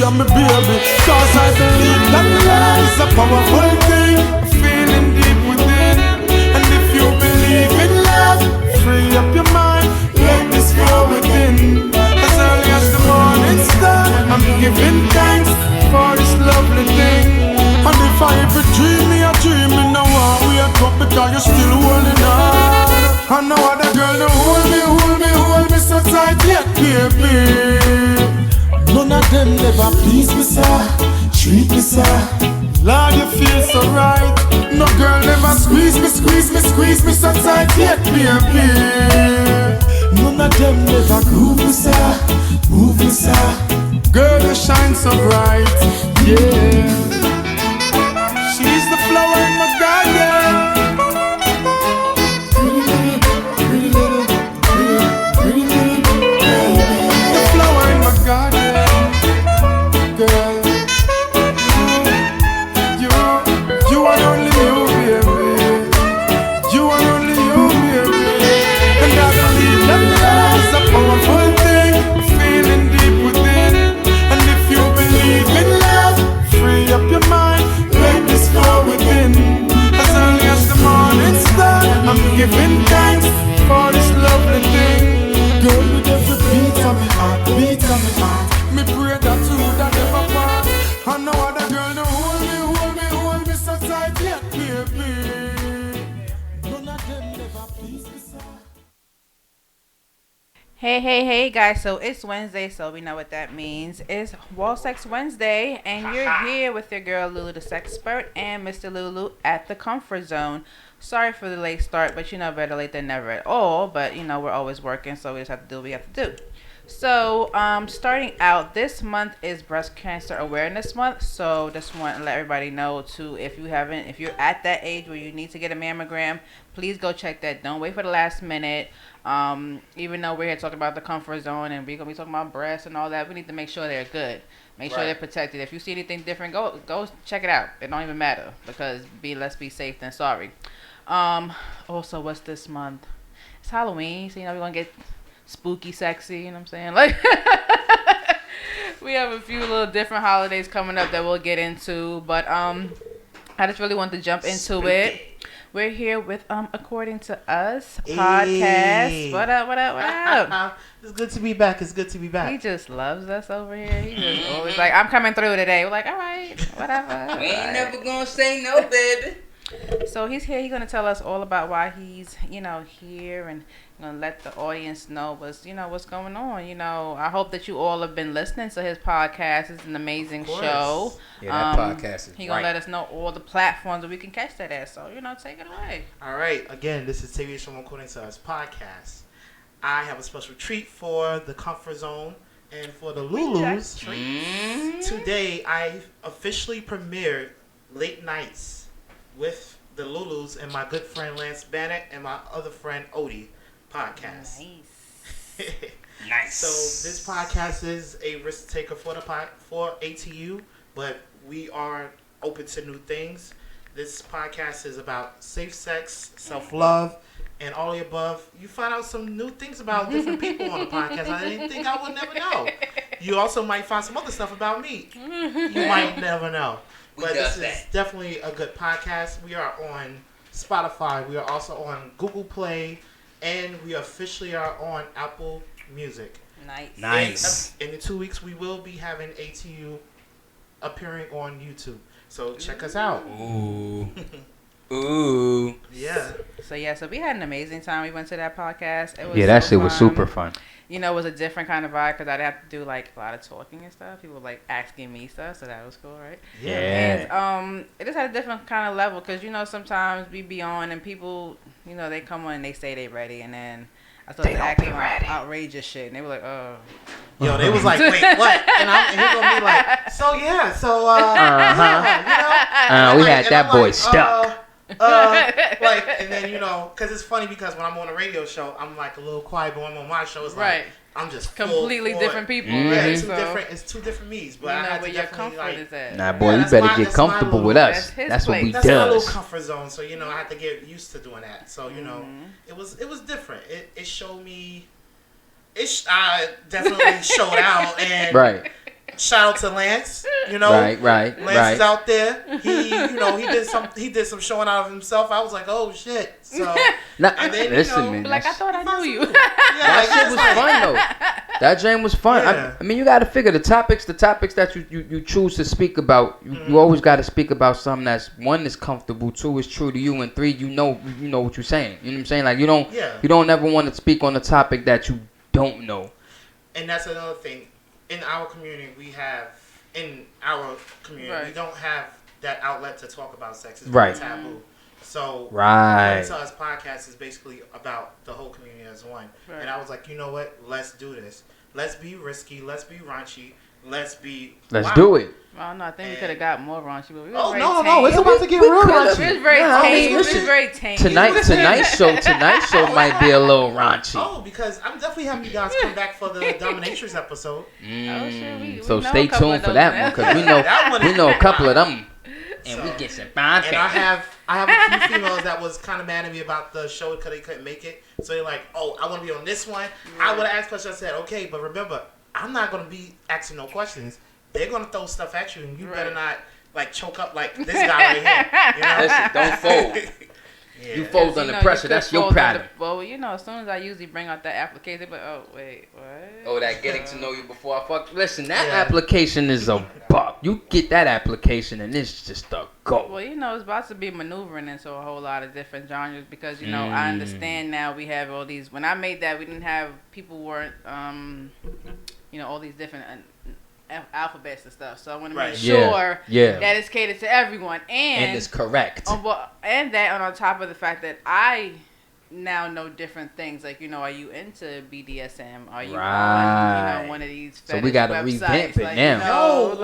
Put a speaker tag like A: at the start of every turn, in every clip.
A: you're my baby. Cause I believe that love is a powerful thing, feeling deep within. And if you believe in love, free up your mind, let this flow within. As early as the morning star, I'm giving thanks for this lovely thing. And if I ever dream me a dream, me no want wake up because you're still holding on. And no other girl no hold me so tight yet, baby. None of them never please me, sir, treat me, sir. Lord, you feel so right. No girl never squeeze me so tight yet, baby. None of them never groove me, sir, move me, sir. Girl, you shine so bright, yeah. She's the flower in my garden. Pretty little baby. The flower in my garden, girl. You are only you, baby. You are only you, baby. And I believe that love is a powerful thing, feeling deep within. And if you believe in love, free up your mind, let this flow within. As early as the morning star, I'm giving thanks for this lovely thing. Girl, with every beat of me heart, beat of me heart, me pray that you would never part. And no other girl no hold me so tight yet, baby. None of them never please me, sir.
B: Hey, guys. So it's Wednesday, so we know what that means. It's Wall Sex Wednesday, and you're here with your girl Lulu the Sexpert and Mr. Lulu at the Comfort Zone. Sorry for the late start, but better late than never at all. But we're always working, so we just have to do what we have to do. So starting out, this month is Breast Cancer Awareness Month. So just want to let everybody know too, if you're at that age where you need to get a mammogram, please go check that. Don't wait for the last minute. Even though we're here talking about the Comfort Zone and we're gonna be talking about breasts and all that, we need to make sure they're good. Make sure they're protected. If you see anything different, go check it out. It don't even matter, because let's be safe than sorry. Also, what's this month? It's Halloween, so we're gonna get spooky sexy, you know what I'm saying? Like we have a few little different holidays coming up that we'll get into, but I just really want to jump into it. We're here with According to Us podcast.
C: Hey.
B: What up?
C: It's good to be back.
B: He just loves us over here. He just always like, I'm coming through today. We're like, all right, whatever.
D: We ain't never gonna say no, baby.
B: So he's here. He's gonna tell us all about why he's, here, and gonna let the audience know what's going on. I hope that you all have been listening to his podcast. It's an amazing show.
D: Yeah, that podcast is
B: He's gonna let us know all the platforms that we can catch that at. So take it away.
C: All right. Again, this is Tavius from According to Us podcast. I have a special treat for the Comfort Zone and for the Lulus. Today, I officially premiered Late Nights with the Lulus and my good friend Lance Bannett and my other friend Odie podcast.
D: Nice.
C: So this podcast is a risk taker for ATU, but we are open to new things. This podcast is about safe sex, self-love, and all the above. You find out some new things about different people on the podcast I didn't think I would never know. You also might find some other stuff about me. You might never know. But this is definitely a good podcast. We are on Spotify. We are also on Google Play. And we officially are on Apple Music.
D: Nice.
C: In 2 weeks, we will be having ATU appearing on YouTube. So check us out.
D: Ooh.
C: Yeah.
B: So we had an amazing time. We went to that podcast. It was
D: that
B: so
D: shit was
B: fun.
D: super fun.
B: It was a different kind of vibe because I'd have to do a lot of talking and stuff. People were asking me stuff, so that was cool, right?
D: Yeah.
B: And it just had a different kind of level because sometimes we be on and people, they come on and they say they ready, and then I started acting outrageous shit, and they were like, oh.
C: Yo, they was like, wait, what? And he's gonna be like,
D: we had that boy stuck.
C: And then because it's funny because when I'm on a radio show, I'm like a little quiet, but when I'm on my show, it's like I'm just
B: completely different people.
C: Yeah,
B: Right?
C: it's two different me's, but
B: I
C: I
B: know
C: had
B: where
C: to
B: your
C: definitely
B: comfort is at.
D: Nah, boy, you better get comfortable with us. That's what we
C: That's my little
D: does.
C: comfort zone. So I had to get used to doing that. So it was different. It showed me. I definitely showed out, and Shout out to Lance.
D: Right.
C: Lance is out there. He did some showing out of himself. I was like, oh shit. So and then
D: listen, man.
B: Like I thought I knew you.
D: That shit was fun though. That jam was fun.
C: Yeah.
D: I mean, you got to figure the topics that you choose to speak about. You always got to speak about something that's one is comfortable, two is true to you, and three you know what you're saying. You know what I'm saying? Like you don't ever want to speak on a topic that you don't know.
C: And that's another thing. In our community, we don't have that outlet to talk about sex. It's very taboo. So to us, podcast is basically about the whole community as one. Right. And I was like, you know what? Let's do this. Let's be risky. Let's be raunchy. Let's
D: do it.
B: Well, no, I think we could have got more raunchy, but we were
C: no, it's about to get real raunchy.
B: It was very tame. It was very tame.
D: Tonight's show might be a little raunchy.
C: Oh, because I'm definitely having you guys come back for the Dominatrix episode.
B: Oh, sure.
D: So stay tuned for that one because we know a couple of them, and we get some fun.
C: And I have a few females that was kind of mad at me about the show because they couldn't make it. So they're like, "Oh, I want to be on this one." Yeah. I would have asked questions. I said, "Okay, but remember, I'm not going to be asking no questions. They're going to throw stuff at you, and you better not like choke up like this guy right here."
D: Listen, don't fold. Yeah. You fold under pressure. That's your pattern.
B: Well, as soon as I usually bring out that application, but oh wait, what?
D: Oh, that getting to know you before I fuck. Listen, that application is a buck. You get that application, and it's just a go.
B: Well, it's about to be maneuvering into a whole lot of different genres because I understand now we have all these. When I made that, we didn't have people weren't all these different alphabets and stuff. So I want to make sure that it's catered to everyone and
D: it's correct.
B: And that on top of the fact that I now know different things. Like, are you into BDSM? Are you on one of these fetish
D: So we got to revamp it now.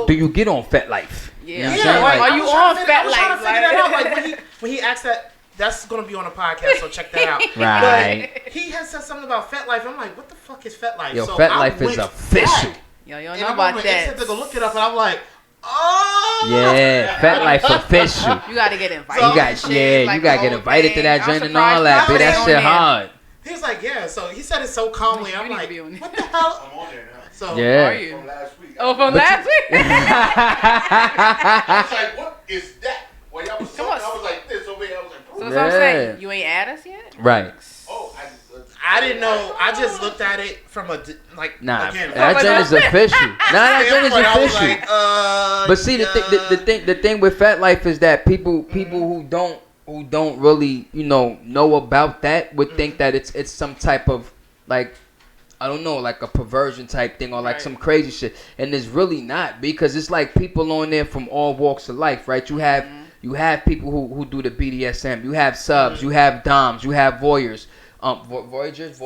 D: Do you get on FetLife?
B: Yeah.
D: You know
B: are you on FetLife?
C: I was trying to figure that out. Like when he asked that. That's going to be on a podcast, so check that out.
D: Right.
C: But he has said something about FetLife. I'm like, what the fuck is FetLife?
D: Yo, FetLife is official.
B: Yo, you don't know about that.
C: I said to go look it up, and I'm like, oh.
D: Yeah, FetLife official.
B: You got to get invited.
D: You got to get invited to that joint and all that. But that shit hard.
C: He was like, yeah. So he said it so calmly. I'm like, what the hell? I'm on there now. So
D: yeah.
B: Are you?
E: From last week.
B: Oh, from last week?
E: I was like, what is that? Well, y'all was talking, I was like this over here. I was like,
B: so that's what I'm saying. You ain't add us yet?
D: Right.
E: Oh,
C: I didn't know. I just looked at it from again.
D: That joint is official. That joint is official.
C: Like,
D: but see, the thing with FetLife is that people who don't really know about that would think that it's some type of like, I don't know, like a perversion type thing or like some crazy shit, and it's really not, because it's like people on there from all walks of life, right? You have people who do the BDSM. You have subs. You have doms. You have voyeurs. Voyagers.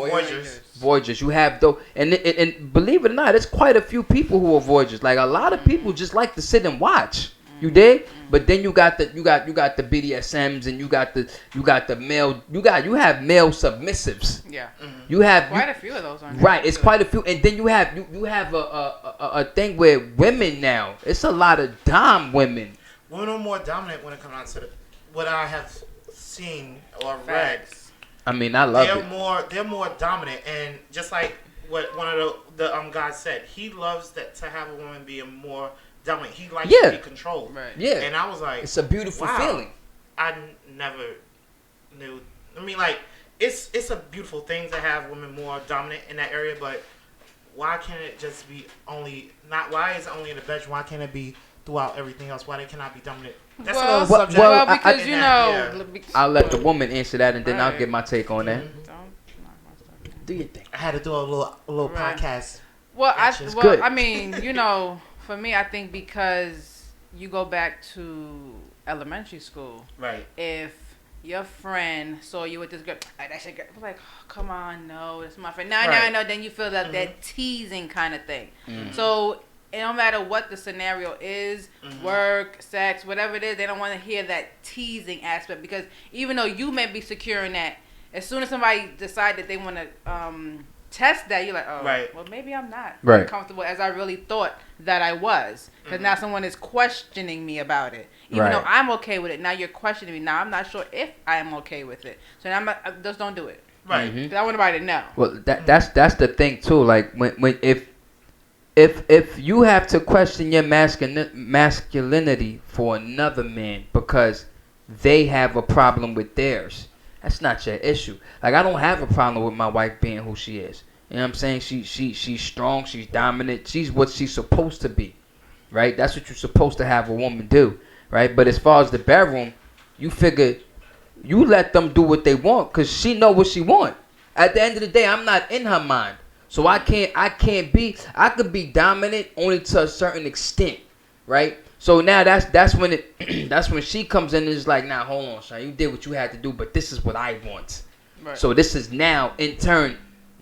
D: You have those, and believe it or not, there's quite a few people who are voyagers. Like a lot of people just like to sit and watch. You dig? But then you got the BDSMs, and you got the male. You have male submissives.
B: Yeah.
D: You have
B: quite a few of those.
D: Right. It's quite a few, and then you have a thing where women now. It's a lot of dom women.
C: Women are more dominant when it comes down to what I have seen or read.
D: I mean, I love it.
C: They're more dominant, and just like what one of the guys said, he loves to have a woman be more dominant. He likes to be controlled.
B: Right.
D: Yeah.
C: And I was like,
D: it's a beautiful feeling.
C: I never knew. I mean, like, it's a beautiful thing to have women more dominant in that area, but why can't it just be why is it only in the bedroom? Why can't it be throughout everything else? Why they cannot be dominant? That's another subject.
B: Well, because
D: I'll let the woman answer that, and then I'll get my take on that. Do your thing.
C: I had to do a little podcast.
B: I mean, for me, I think because you go back to elementary school.
C: Right.
B: If your friend saw you with this girl, that shit, girl, like, oh, come on, no, that's my friend. No. Then you feel that teasing kind of thing. Mm-hmm. So no matter what the scenario is, work, sex, whatever it is, they don't want to hear that teasing aspect, because even though you may be secure in that, as soon as somebody decide that they want to test that, you're like, oh, well, maybe I'm not comfortable as I really thought that I was, because now someone is questioning me about it, even though I'm okay with it. Now you're questioning me. Now I'm not sure if I am okay with it, so now just don't do it.
C: Right.
B: Because I want everybody to know.
D: Well, that's the thing too. Like when if if you have to question your masculinity for another man because they have a problem with theirs, that's not your issue. Like, I don't have a problem with my wife being who she is. You know what I'm saying? She's strong, she's dominant, she's what she's supposed to be, right? That's what you're supposed to have a woman do, right? But as far as the bedroom, you figure you let them do what they want because she know what she want. At the end of the day, I'm not in her mind. So I could be dominant only to a certain extent, right? So now that's when that's when she comes in and is like, nah, hold on, son, you did what you had to do, but this is what I want.
B: Right.
D: So this is now, in turn,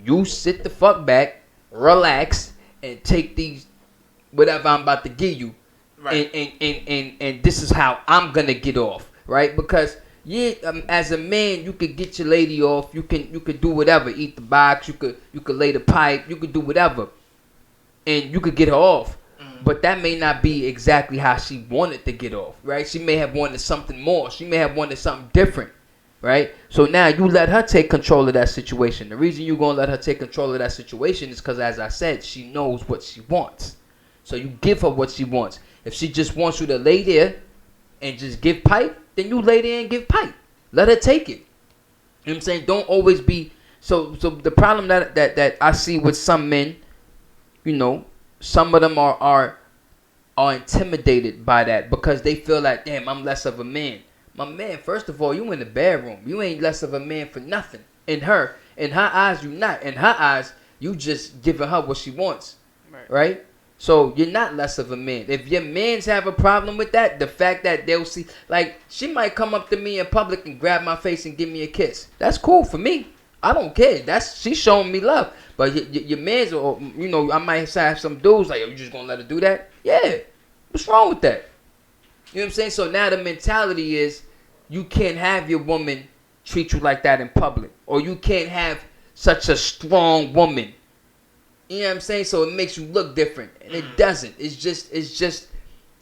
D: you sit the fuck back, relax, and take these whatever I'm about to give you,
C: Right.
D: and this is how I'm gonna get off, right? Because as a man, you could get your lady off. You could do whatever. Eat the box. You could lay the pipe. You could do whatever, and you could get her off. But that may not be exactly how she wanted to get off, right? She may have wanted something more. She may have wanted something different, right? So now you let her take control of that situation. The reason you're gonna let her take control of that situation is because, as I said, she knows what she wants. So you give her what she wants. If she just wants you to lay there and just give pipe, then you lay there and give pipe. Let her take it. You know what I'm saying? Don't always be so the problem that I see with some men, you know, some of them are intimidated by that because they feel like, damn, I'm less of a man. My man, first of all, you in the bedroom. You ain't less of a man for nothing. In her eyes, you not. In her eyes, you just giving her what she wants. Right? So you're not less of a man. If your mans have a problem with that, the fact that they'll see, like, she might come up to me in public and grab my face and give me a kiss. That's cool for me. I don't care. She's showing me love. But your mans, or you know, I might have some dudes like, you just gonna let her do that? Yeah. What's wrong with that? You know what I'm saying? So now the mentality is, you can't have your woman treat you like that in public, or you can't have such a strong woman. You know what I'm saying? So it makes you look different, and it doesn't. It's just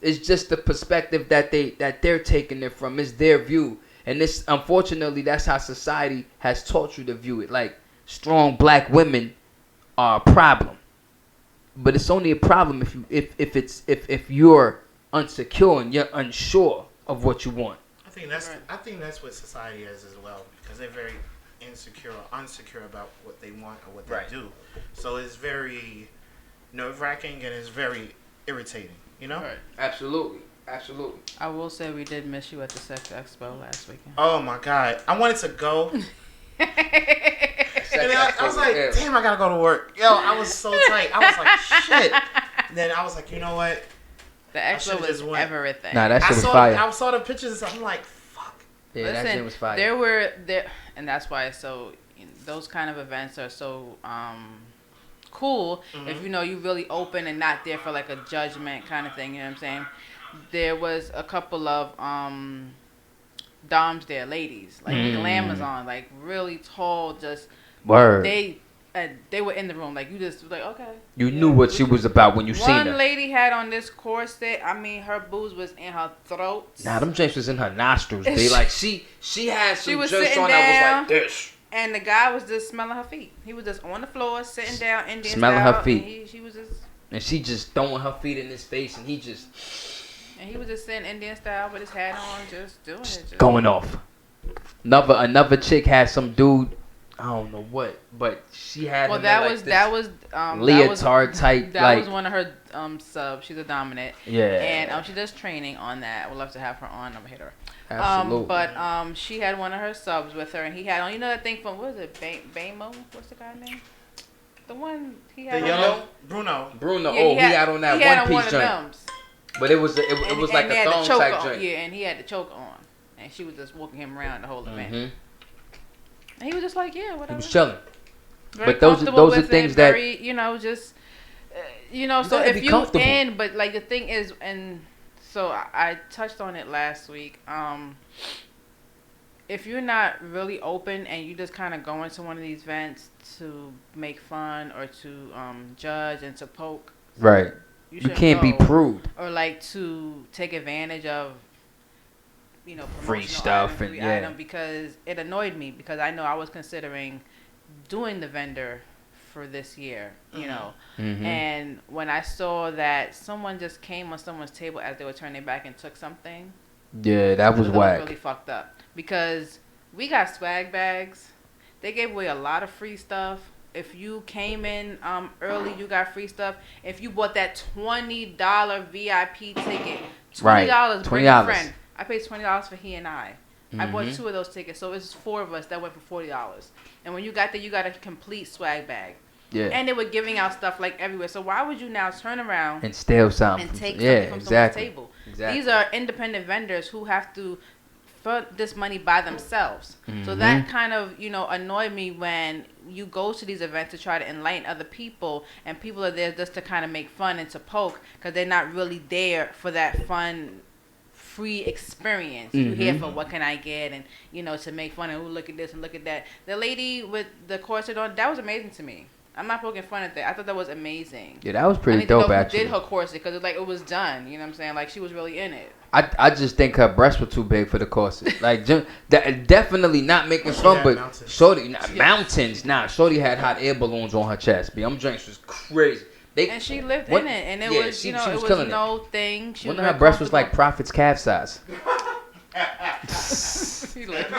D: the perspective that they're taking it from. It's their view, and this, unfortunately, that's how society has taught you to view it. Like, strong black women are a problem, but it's only a problem if you're insecure and you're unsure of what you want.
C: I think that's what society is as well, because they're very unsecure about what they want or what they do. So it's very nerve-wracking and it's very irritating, you know?
B: Right.
D: Absolutely.
B: I will say we did miss you at the Sex Expo last weekend.
C: Oh my God. I wanted to go. And I was like, damn, I gotta go to work. Yo, I was so tight. I was like, shit. And then I was like, you know what?
B: The expo was everything.
D: Nah, that shit was fire.
C: I saw the pictures and I'm like, fuck.
D: Yeah,
B: Listen,
D: that shit was fire.
B: And that's why it's so, those kind of events are so cool if you know you really open and not there for like a judgment kind of thing. You know what I'm saying? There was a couple of doms there, ladies, like Glamazon, like really tall, just
D: word.
B: They were in the room, like you just was like, okay.
D: You knew what she was about when you seen her.
B: One lady had on this corset. I mean, her boobs was in her throat.
D: Nah, them drinks was in her nostrils. They like she had some
B: was
D: drinks
B: sitting
D: on
B: down,
D: that was like this.
B: And the guy was just smelling her feet. He was just on the floor, sitting down, Indian
D: smelling
B: style,
D: her feet.
B: She was just.
D: And she just throwing her feet in his face, and he just.
B: And he was just sitting Indian style with his hat on, just doing it. Just
D: going off. Another chick had some dude. I don't know what, but she had.
B: Well,
D: that was leotard type.
B: That was one of her subs. She's a dominant.
D: Yeah.
B: And she does training on that. I would love to have her on. I'm a hitter.
D: Absolutely.
B: But she had one of her subs with her, and he had on, you know that thing from, what is it, Bamo? What's the guy's name? The one he had.
C: The yellow Bruno.
D: Yeah, he had on that one piece joint. But it was like a thong type joint.
B: Yeah, and he had the choke on, and she was just walking him around the whole event. And he was just like, yeah, whatever.
D: He was chilling.
B: Very
D: but those are things that
B: very, you know, just so if you in, but like the thing is, and so I touched on it last week. If you're not really open and you just kind of go into one of these events to make fun or to judge and to poke,
D: right? You can't be prude
B: or like to take advantage of, you know,
D: free stuff
B: and item, because it annoyed me, because I know I was considering doing the vendor for this year, you
C: Mhm.
B: know.
D: Mhm.
B: And when I saw that someone just came on someone's table as they were turning their back and took something,
D: Yeah, that was
B: I thought
D: whack.
B: really fucked up. Because we got swag bags. They gave away a lot of free stuff. If you came in early, you got free stuff. If you bought that $20 VIP ticket,
D: Right.
B: $20, bring a
D: $20.
B: friend. I paid $20 for he and I. I bought
D: Mhm.
B: 2 of those tickets, so it's 4 of us that went for $40. And when you got there, you got a complete swag bag.
D: Yeah.
B: And they were giving out stuff like everywhere. So why would you now turn around
D: And steal something.
B: and take
D: Yeah,
B: something from
D: exactly.
B: someone's table?
D: Exactly.
B: These are independent vendors who have to fund this money by themselves. So
D: Mhm.
B: that kind of, annoyed me when you go to these events to try to enlighten other people and people are there just to kind of make fun and to poke because they're not really there for that fun free experience. You're here
D: Mhm.
B: for what can I get and to make fun and look at this and look at that. The lady with the corset on, that was amazing to me. I'm not poking fun at that. I thought that was amazing.
D: Yeah, that was
B: I
D: pretty
B: need to know
D: dope
B: who
D: actually.
B: did her corset because it was done. You know what I'm saying? Like she was really in it.
D: I just think her breasts were too big for the corset. Like, definitely not making
C: She
D: fun,
C: had
D: but
C: mountains.
D: Shorty,
B: Yeah.
D: mountains. Nah, Shorty had hot air balloons on her chest. Them drinks was crazy. They,
B: And she lived
D: What-
B: in it, and it
D: yeah,
B: was,
D: she
B: it
D: was
B: was
D: killing it.
B: no thing. She
D: one
B: was
D: of her
B: very
D: breasts was like
B: comfortable.
D: Prophet's calf size.
B: She lived.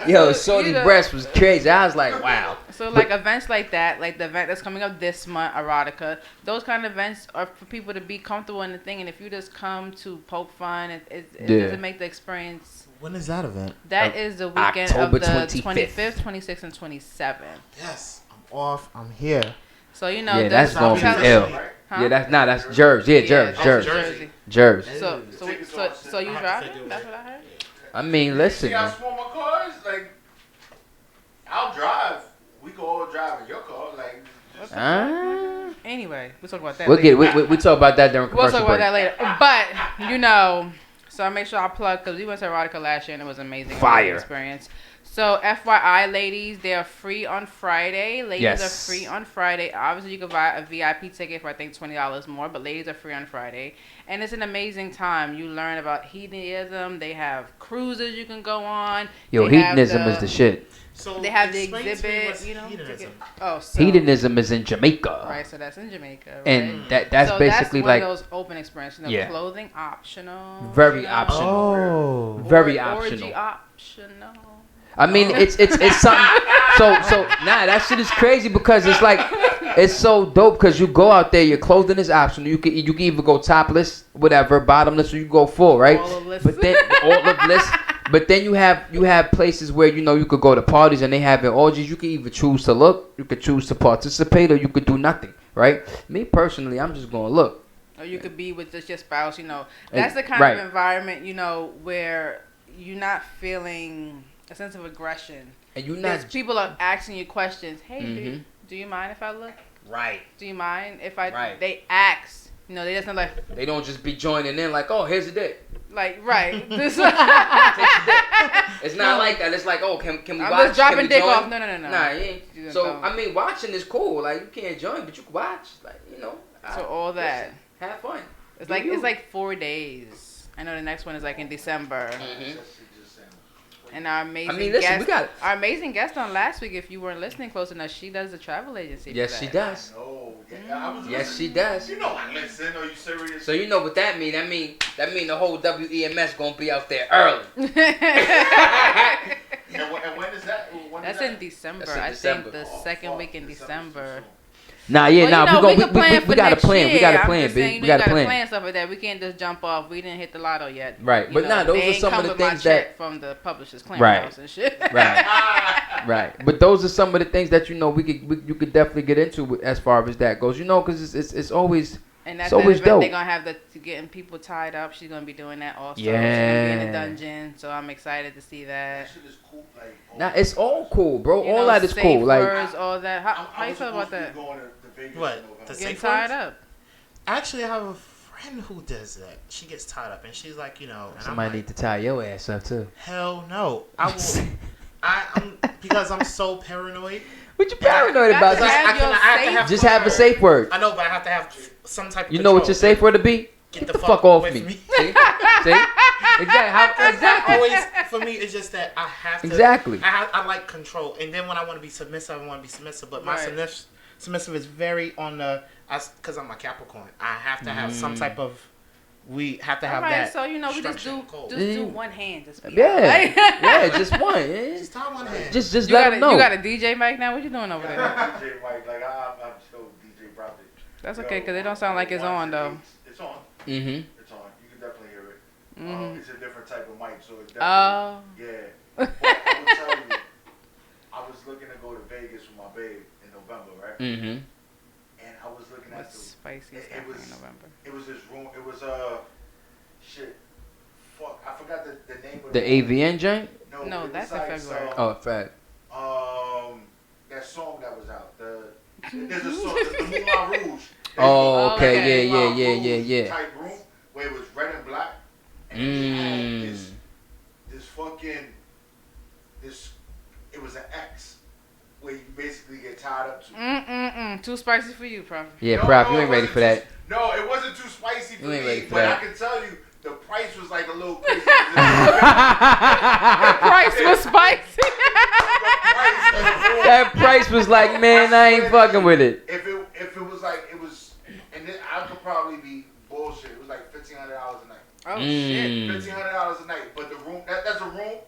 D: yo, Shorty
B: You know-
D: breast was crazy. I was like, wow.
B: So like events like that, like the event that's coming up this month, Erotica, those kind of events are for people to be comfortable in the thing. And if you just come to poke fun, it
D: Yeah.
B: doesn't make the experience.
C: When is that event?
B: That
D: Uh,
B: is the weekend
D: October
B: of the
D: 25th.
B: 25th, 26th, and 27th.
C: Yes, I'm off. I'm here.
B: So
D: Yeah, that's gonna
B: tell-
D: be ill.
B: Huh?
D: Yeah, that's Jersey. Yeah, Jersey.
B: that's
D: Jersey.
B: Jersey.
D: Jersey.
B: So you
C: I have to
B: driving?
C: figure it
B: That's
C: out.
B: what I heard.
D: I mean, listen,
E: See how
D: man.
E: small my car is? Like, I'll drive. We can all drive in your car. Like, just,
B: Anyway, we'll talk about that.
D: We'll
B: later.
D: get we talk about that during
B: We'll
D: commercial
B: talk about
D: break.
B: that later. But so I make sure I plug because we went to Erotica last year and it was amazing.
D: Fire.
B: Experience. So FYI, ladies, they are free on Friday. Ladies
D: Yes.
B: are free on Friday. Obviously, you can buy a VIP ticket for I think $20 more, but ladies are free on Friday, and it's an amazing time. You learn about hedonism. They have cruises you can go on.
D: Yo,
B: They have
D: hedonism is the shit.
C: So
B: They have the
C: explain to me
B: exhibit,
C: what's
B: to
C: hedonism.
B: get- oh, so,
D: Hedonism is in Jamaica,
B: Right, so that's in Jamaica, right?
D: and that's
B: so
D: basically
B: that's one
D: like
B: of those open experiences.
D: Yeah.
B: Clothing optional.
D: Very optional.
C: Oh.
D: very
B: Orgy
D: optional.
B: optional.
D: I mean, it's something. So that shit is crazy because it's like it's so dope because you go out there, your clothing is optional. You can either go topless, whatever, bottomless, or you go full, right?
B: All of this.
D: But then all of this. But then you have places where you could go to parties and they have orgies. You can either choose to look, you could choose to participate, or you could do nothing, right? Me personally, I'm just gonna look.
B: Or you could be with just your spouse. That's the kind
D: Right.
B: of environment where you're not feeling a sense of aggression.
D: And you
B: Because
D: not
B: people are asking you questions. Hey,
D: Mhm.
B: do you mind if I look?
D: right.
B: Do you mind if I?
D: Right.
B: They ask. They just not like
D: They don't just be joining in like, oh, here's a dick.
B: right. This,
D: It's not like that. It's like, oh, can we
B: I'm
D: watch?
B: just dropping
D: Can we
B: dick
D: join?
B: off. No.
D: Nah, you ain't.
B: You just
D: So
B: don't.
D: I mean, watching is cool. Like you can't join, but you can watch. Like
B: So all that.
D: listen, have fun.
B: It's
D: Do
B: like
D: you.
B: it's like 4 days. I know the next one is like in December.
D: Mhm.
B: And our amazing
D: listen,
B: guest,
D: we got-
B: our amazing guest on last week. If you weren't listening close enough, she does a travel agency. for
D: Yes, she
B: that.
D: does.
E: no. Yeah, I was
D: Yes, she
E: listening.
D: does.
E: You know I listen. Are you serious?
D: So you know what that mean? That mean the whole WEMS gonna be out there early.
E: And when is that? When
B: That's
E: is
B: in
E: that?
B: December.
D: That's in
B: I
D: December.
B: think the
E: Oh,
B: second
E: fuck,
B: week in December.
D: Nah, yeah,
B: Well,
D: we
B: can plan
D: we
B: for
D: gotta
B: next
D: plan. We
B: year.
D: gotta
B: I'm
D: plan,
B: just
D: baby.
B: saying,
D: We
B: you
D: gotta plan.
B: plan stuff like that. We can't just jump off. We didn't hit the lotto yet.
D: Right,
B: You
D: but
B: know,
D: nah, those
B: they
D: are
B: ain't
D: some of
B: come
D: the
B: with my
D: things
B: check
D: that
B: from the publishers clearinghouse
D: Right.
B: and shit.
D: right, right. But those are some of the things that you could definitely get into as far as that goes. Because it's always.
B: And that's
D: It's always
B: the event
D: dope.
B: they're gonna have getting people tied up. She's gonna be doing that also. She's gonna be in
D: Yeah.
B: the dungeon, so I'm excited to see that.
E: That shit is cool. Like,
D: Nah, it's all cool, bro.
B: You
D: all
B: know,
D: that is cool.
B: safe
D: Like
B: words, all that. How you feel about that?
C: What? The
B: Getting
C: safe
B: tied
C: words?
B: up.
C: Actually, I have a friend who does that. She gets tied up, and she's like, and
D: somebody
C: I'm
D: need to tie your ass up too.
C: hell no. I will. I'm because I'm so paranoid.
D: What you paranoid
B: You
D: about?
B: got to
C: Just-
B: have
C: I can-
B: your
C: I have to
B: safe
C: have
D: Just have a safe word.
C: I know, but I have to have some type of
D: You know what
C: control.
D: your safe word to be?
C: Get
D: the fuck off me.
C: from
D: See? See? Exactly.
C: Always for me, it's just that I have to.
D: Exactly.
C: I like control, and then when I want to be submissive, I want to be submissive. But my
B: Right.
C: submissive is very on the. Because I'm a Capricorn, I have to have some type of. We have to have
B: Alright,
C: that.
B: so you know we just
C: structure
B: do
C: and code.
B: one hand. Just be
D: Yeah.
B: alright.
D: Yeah, just one. Yeah.
C: Just tie one hand.
D: Just
B: You
D: let
B: got
D: them know.
B: you got a DJ mic now. What you doing over there?
E: DJ Mike, like I'm still DJ probably.
B: That's okay, cause it don't sound like it's on though.
E: It's on.
D: Mm-hmm.
E: It's on. You can definitely hear it.
B: Mhm.
E: It's a different type of mic, so it definitely.
B: Oh.
E: Yeah. But I will tell you, I was looking to go to Vegas with my babe in November, right?
D: Mm-hmm.
E: And I was looking at
B: What's
E: the.
B: spicy
E: it
B: stuff
E: was-
B: in November?
E: It was this room. It was shit. Fuck, I forgot the name of
D: The
E: room.
D: AVN joint?
B: No,
E: it was
B: that's in February.
D: Oh, fact.
E: That song that was out. There's a song, the Moulin Rouge.
D: Oh,
B: Oh,
D: okay.
B: okay.
D: Yeah.
E: Type room where it was red and black, and it had this fucking it was an X where you basically get tied up to.
B: Too spicy for you, Prophet.
D: Yeah,
E: No,
D: Prop,
E: no,
D: you
E: it
D: ain't ready
E: wasn't
D: for that.
E: No, it wasn't too spicy for
D: You ain't ready
E: me,
D: for
E: but
D: that.
E: I can tell you the price was like a little crazy. The
B: Price was spicy.
E: price of the room-
D: That price was like, man, I ain't fucking with it.
E: If it was like it was, and then I could probably be bullshit. It was like $1,500 a night.
B: Oh shit.
E: $1,500 a night, but the room that's a room.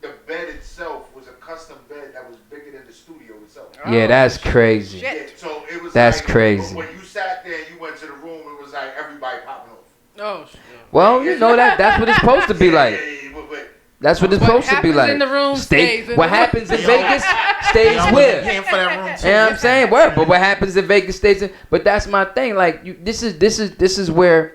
E: The bed itself was a custom bed that was bigger than the studio itself.
D: Yeah, that's crazy.
B: Shit.
E: Yeah, so it was.
D: That's
E: like,
D: crazy.
E: When you sat there and you went to the room, it was like everybody popping off.
B: Oh shit.
D: Well, you know that's what it's supposed to be like.
E: Yeah, but
D: That's what it's
B: What
D: supposed to be
B: happens
D: like.
B: in the room stays in
D: What
B: the room.
D: happens in Vegas stays
C: I wasn't
D: where.
C: paying for that room too.
D: You know what I'm saying? Word. But what happens in Vegas stays in. But that's my thing. Like, this is where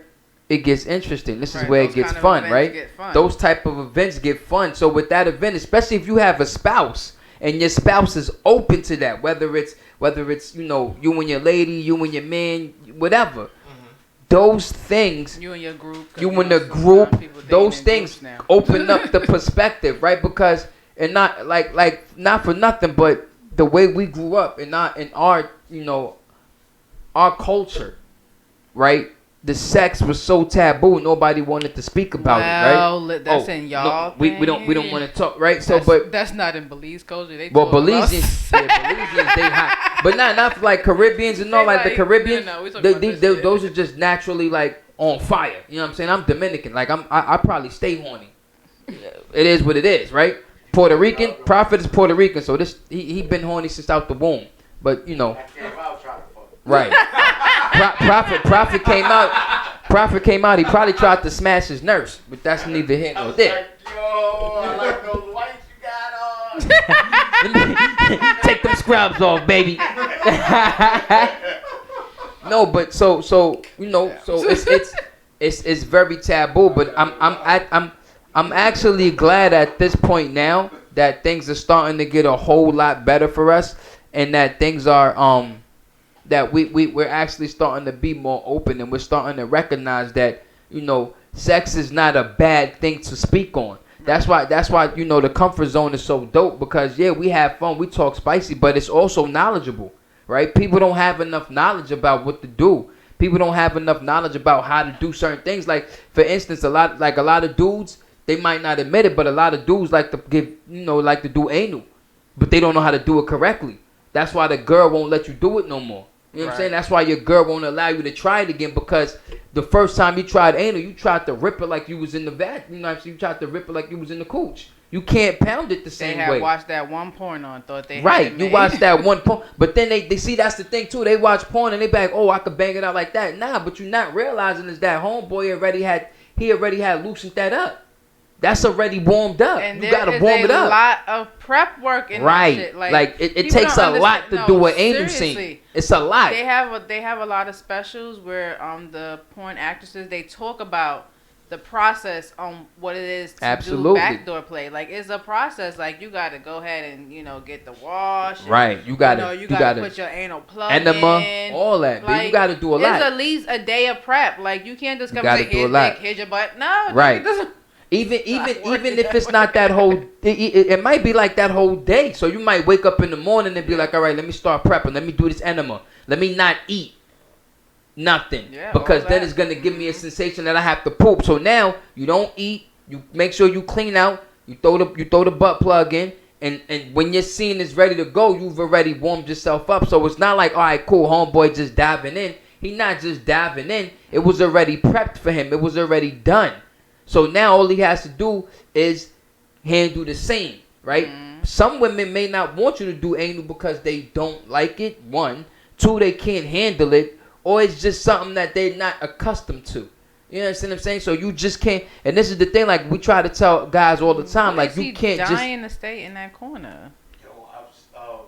D: it gets interesting. This is
B: Right,
D: where it
B: those
D: gets
B: kind of
D: fun,
B: events
D: right?
B: get fun.
D: Those type of events get fun. So with that event, especially if you have a spouse and your spouse is open to that, whether it's you know, you and your lady, you and your man, whatever. Those things,
B: You and your group. 'cause
D: you
B: know
D: and the
B: sometimes
D: group,
B: people dating
D: those
B: in
D: things
B: groups now.
D: open up the perspective, right? Because and not like not for nothing, but the way we grew up in our you know our culture, right? The sex was so taboo, nobody wanted to speak about it, right?
B: Well, that's
D: Oh,
B: in y'all.
D: no, we don't want to talk, right? So,
B: That's,
D: but
B: that's not in Belize culture. They
D: well,
B: talk about
D: Belizeans,
B: sex.
D: Belizeans, they hot, but not for like Caribbeans and all
B: They
D: like the
B: like-
D: Caribbean.
B: no, we talking
D: they,
B: about
D: they,
B: this
D: they-
B: shit.
D: those are just naturally like on fire. You know what I'm saying? I'm Dominican, like I probably stay horny. It is what it is, right? Puerto Rican, Prophet is Puerto Rican, so this he been horny since out the womb. But you know,
E: I came out trying to fuck.
D: right? Prophet came out. Prophet came out. He probably tried to smash his nurse, but that's neither here
E: I
D: nor
E: was
D: there.
E: like, yo, I like those whites you got on.
D: Take them scrubs off, baby. No, but so you know, so it's very taboo. But I'm actually glad at this point now that things are starting to get a whole lot better for us, and that things are that we're actually starting to be more open, and we're starting to recognize that, you know, sex is not a bad thing to speak on. That's why you know the comfort zone is so dope, because yeah, we have fun, we talk spicy, but it's also knowledgeable, right? People don't have enough knowledge about what to do. People don't have enough knowledge about how to do certain things. Like for instance, a lot of dudes, they might not admit it, but a lot of dudes like to do anal, but they don't know how to do it correctly. That's why the girl won't let you do it no more. You know what I'm saying? That's why your girl won't allow you to try it again, because the first time you tried anal, you tried to rip it like you was in the vat. You know what I'm saying? You tried to rip it like you was in the cooch. You can't pound it the
B: They
D: same
B: had
D: way.
B: watched that one porn on, thought they had
D: Right,
B: it
D: you
B: made.
D: watch that one porn, but then they see that's the thing too. They watch porn and they be like, oh, I could bang it out like that. Nah, but you're not realizing is that homeboy already had loosened that up. That's already warmed up.
B: And
D: You
B: there
D: gotta
B: is
D: warm it
B: a
D: up.
B: lot of prep work in
D: Right,
B: that shit.
D: like it
B: people
D: takes
B: don't
D: a lot
B: understand-
D: to
B: no,
D: do an anal
B: seriously.
D: scene. It's a lot.
B: They have a lot of specials where the porn actresses, they talk about the process on what it is to
D: Absolutely.
B: do backdoor play. Like it's a process. Like you got to go ahead and get the wash. And,
D: Right, you gotta
B: you gotta put your anal plug
D: enema,
B: in.
D: all that.
B: Like,
D: You gotta do a
B: It's
D: lot.
B: at least a day of prep. Like you can't just
D: You
B: come and
D: gotta
B: say
D: do a
B: here's
D: lot.
B: dick, here's your butt. No,
D: Right.
B: it doesn't-
D: Even
B: working
D: if
B: that
D: it's
B: way.
D: not that whole, it might be like that whole day. So you might wake up in the morning and be like, all right, let me start prepping. Let me do this enema. Let me not eat. nothing.
B: Yeah,
D: Because
B: all
D: then
B: that.
D: it's gonna give me a sensation that I have to poop. So now you don't eat. You make sure you clean out. You throw the butt plug in. And when your scene is ready to go, you've already warmed yourself up. So it's not like, all right, cool, homeboy just diving in. He not just diving in. It was already prepped for him. It was already done. So now all he has to do is handle the same, right? Some women may not want you to do anal because they don't like it. 1, 2, they can't handle it, or it's just something that they're not accustomed to. You understand what I'm saying? So you just can't. And this is the thing, like we try to tell guys all the time, like you can't just.
B: dying to stay in that corner.
E: Yo, I was,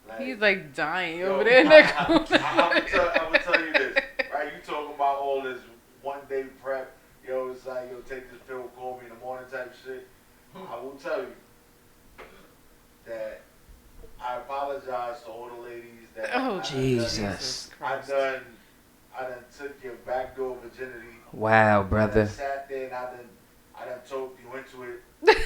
E: like,
B: He's like dying
E: yo,
B: over there in that
E: I'm
B: corner.
E: gonna tell you this, right? You talking about all this one day prep? Yo, it's like, yo, take this pill, call me in the morning type shit. I will tell you that I apologize to all the ladies that.
B: Oh,
D: Jesus.
E: I done took your backdoor virginity.
D: Wow,
E: I done
D: brother.
E: sat there and I done talked you into it.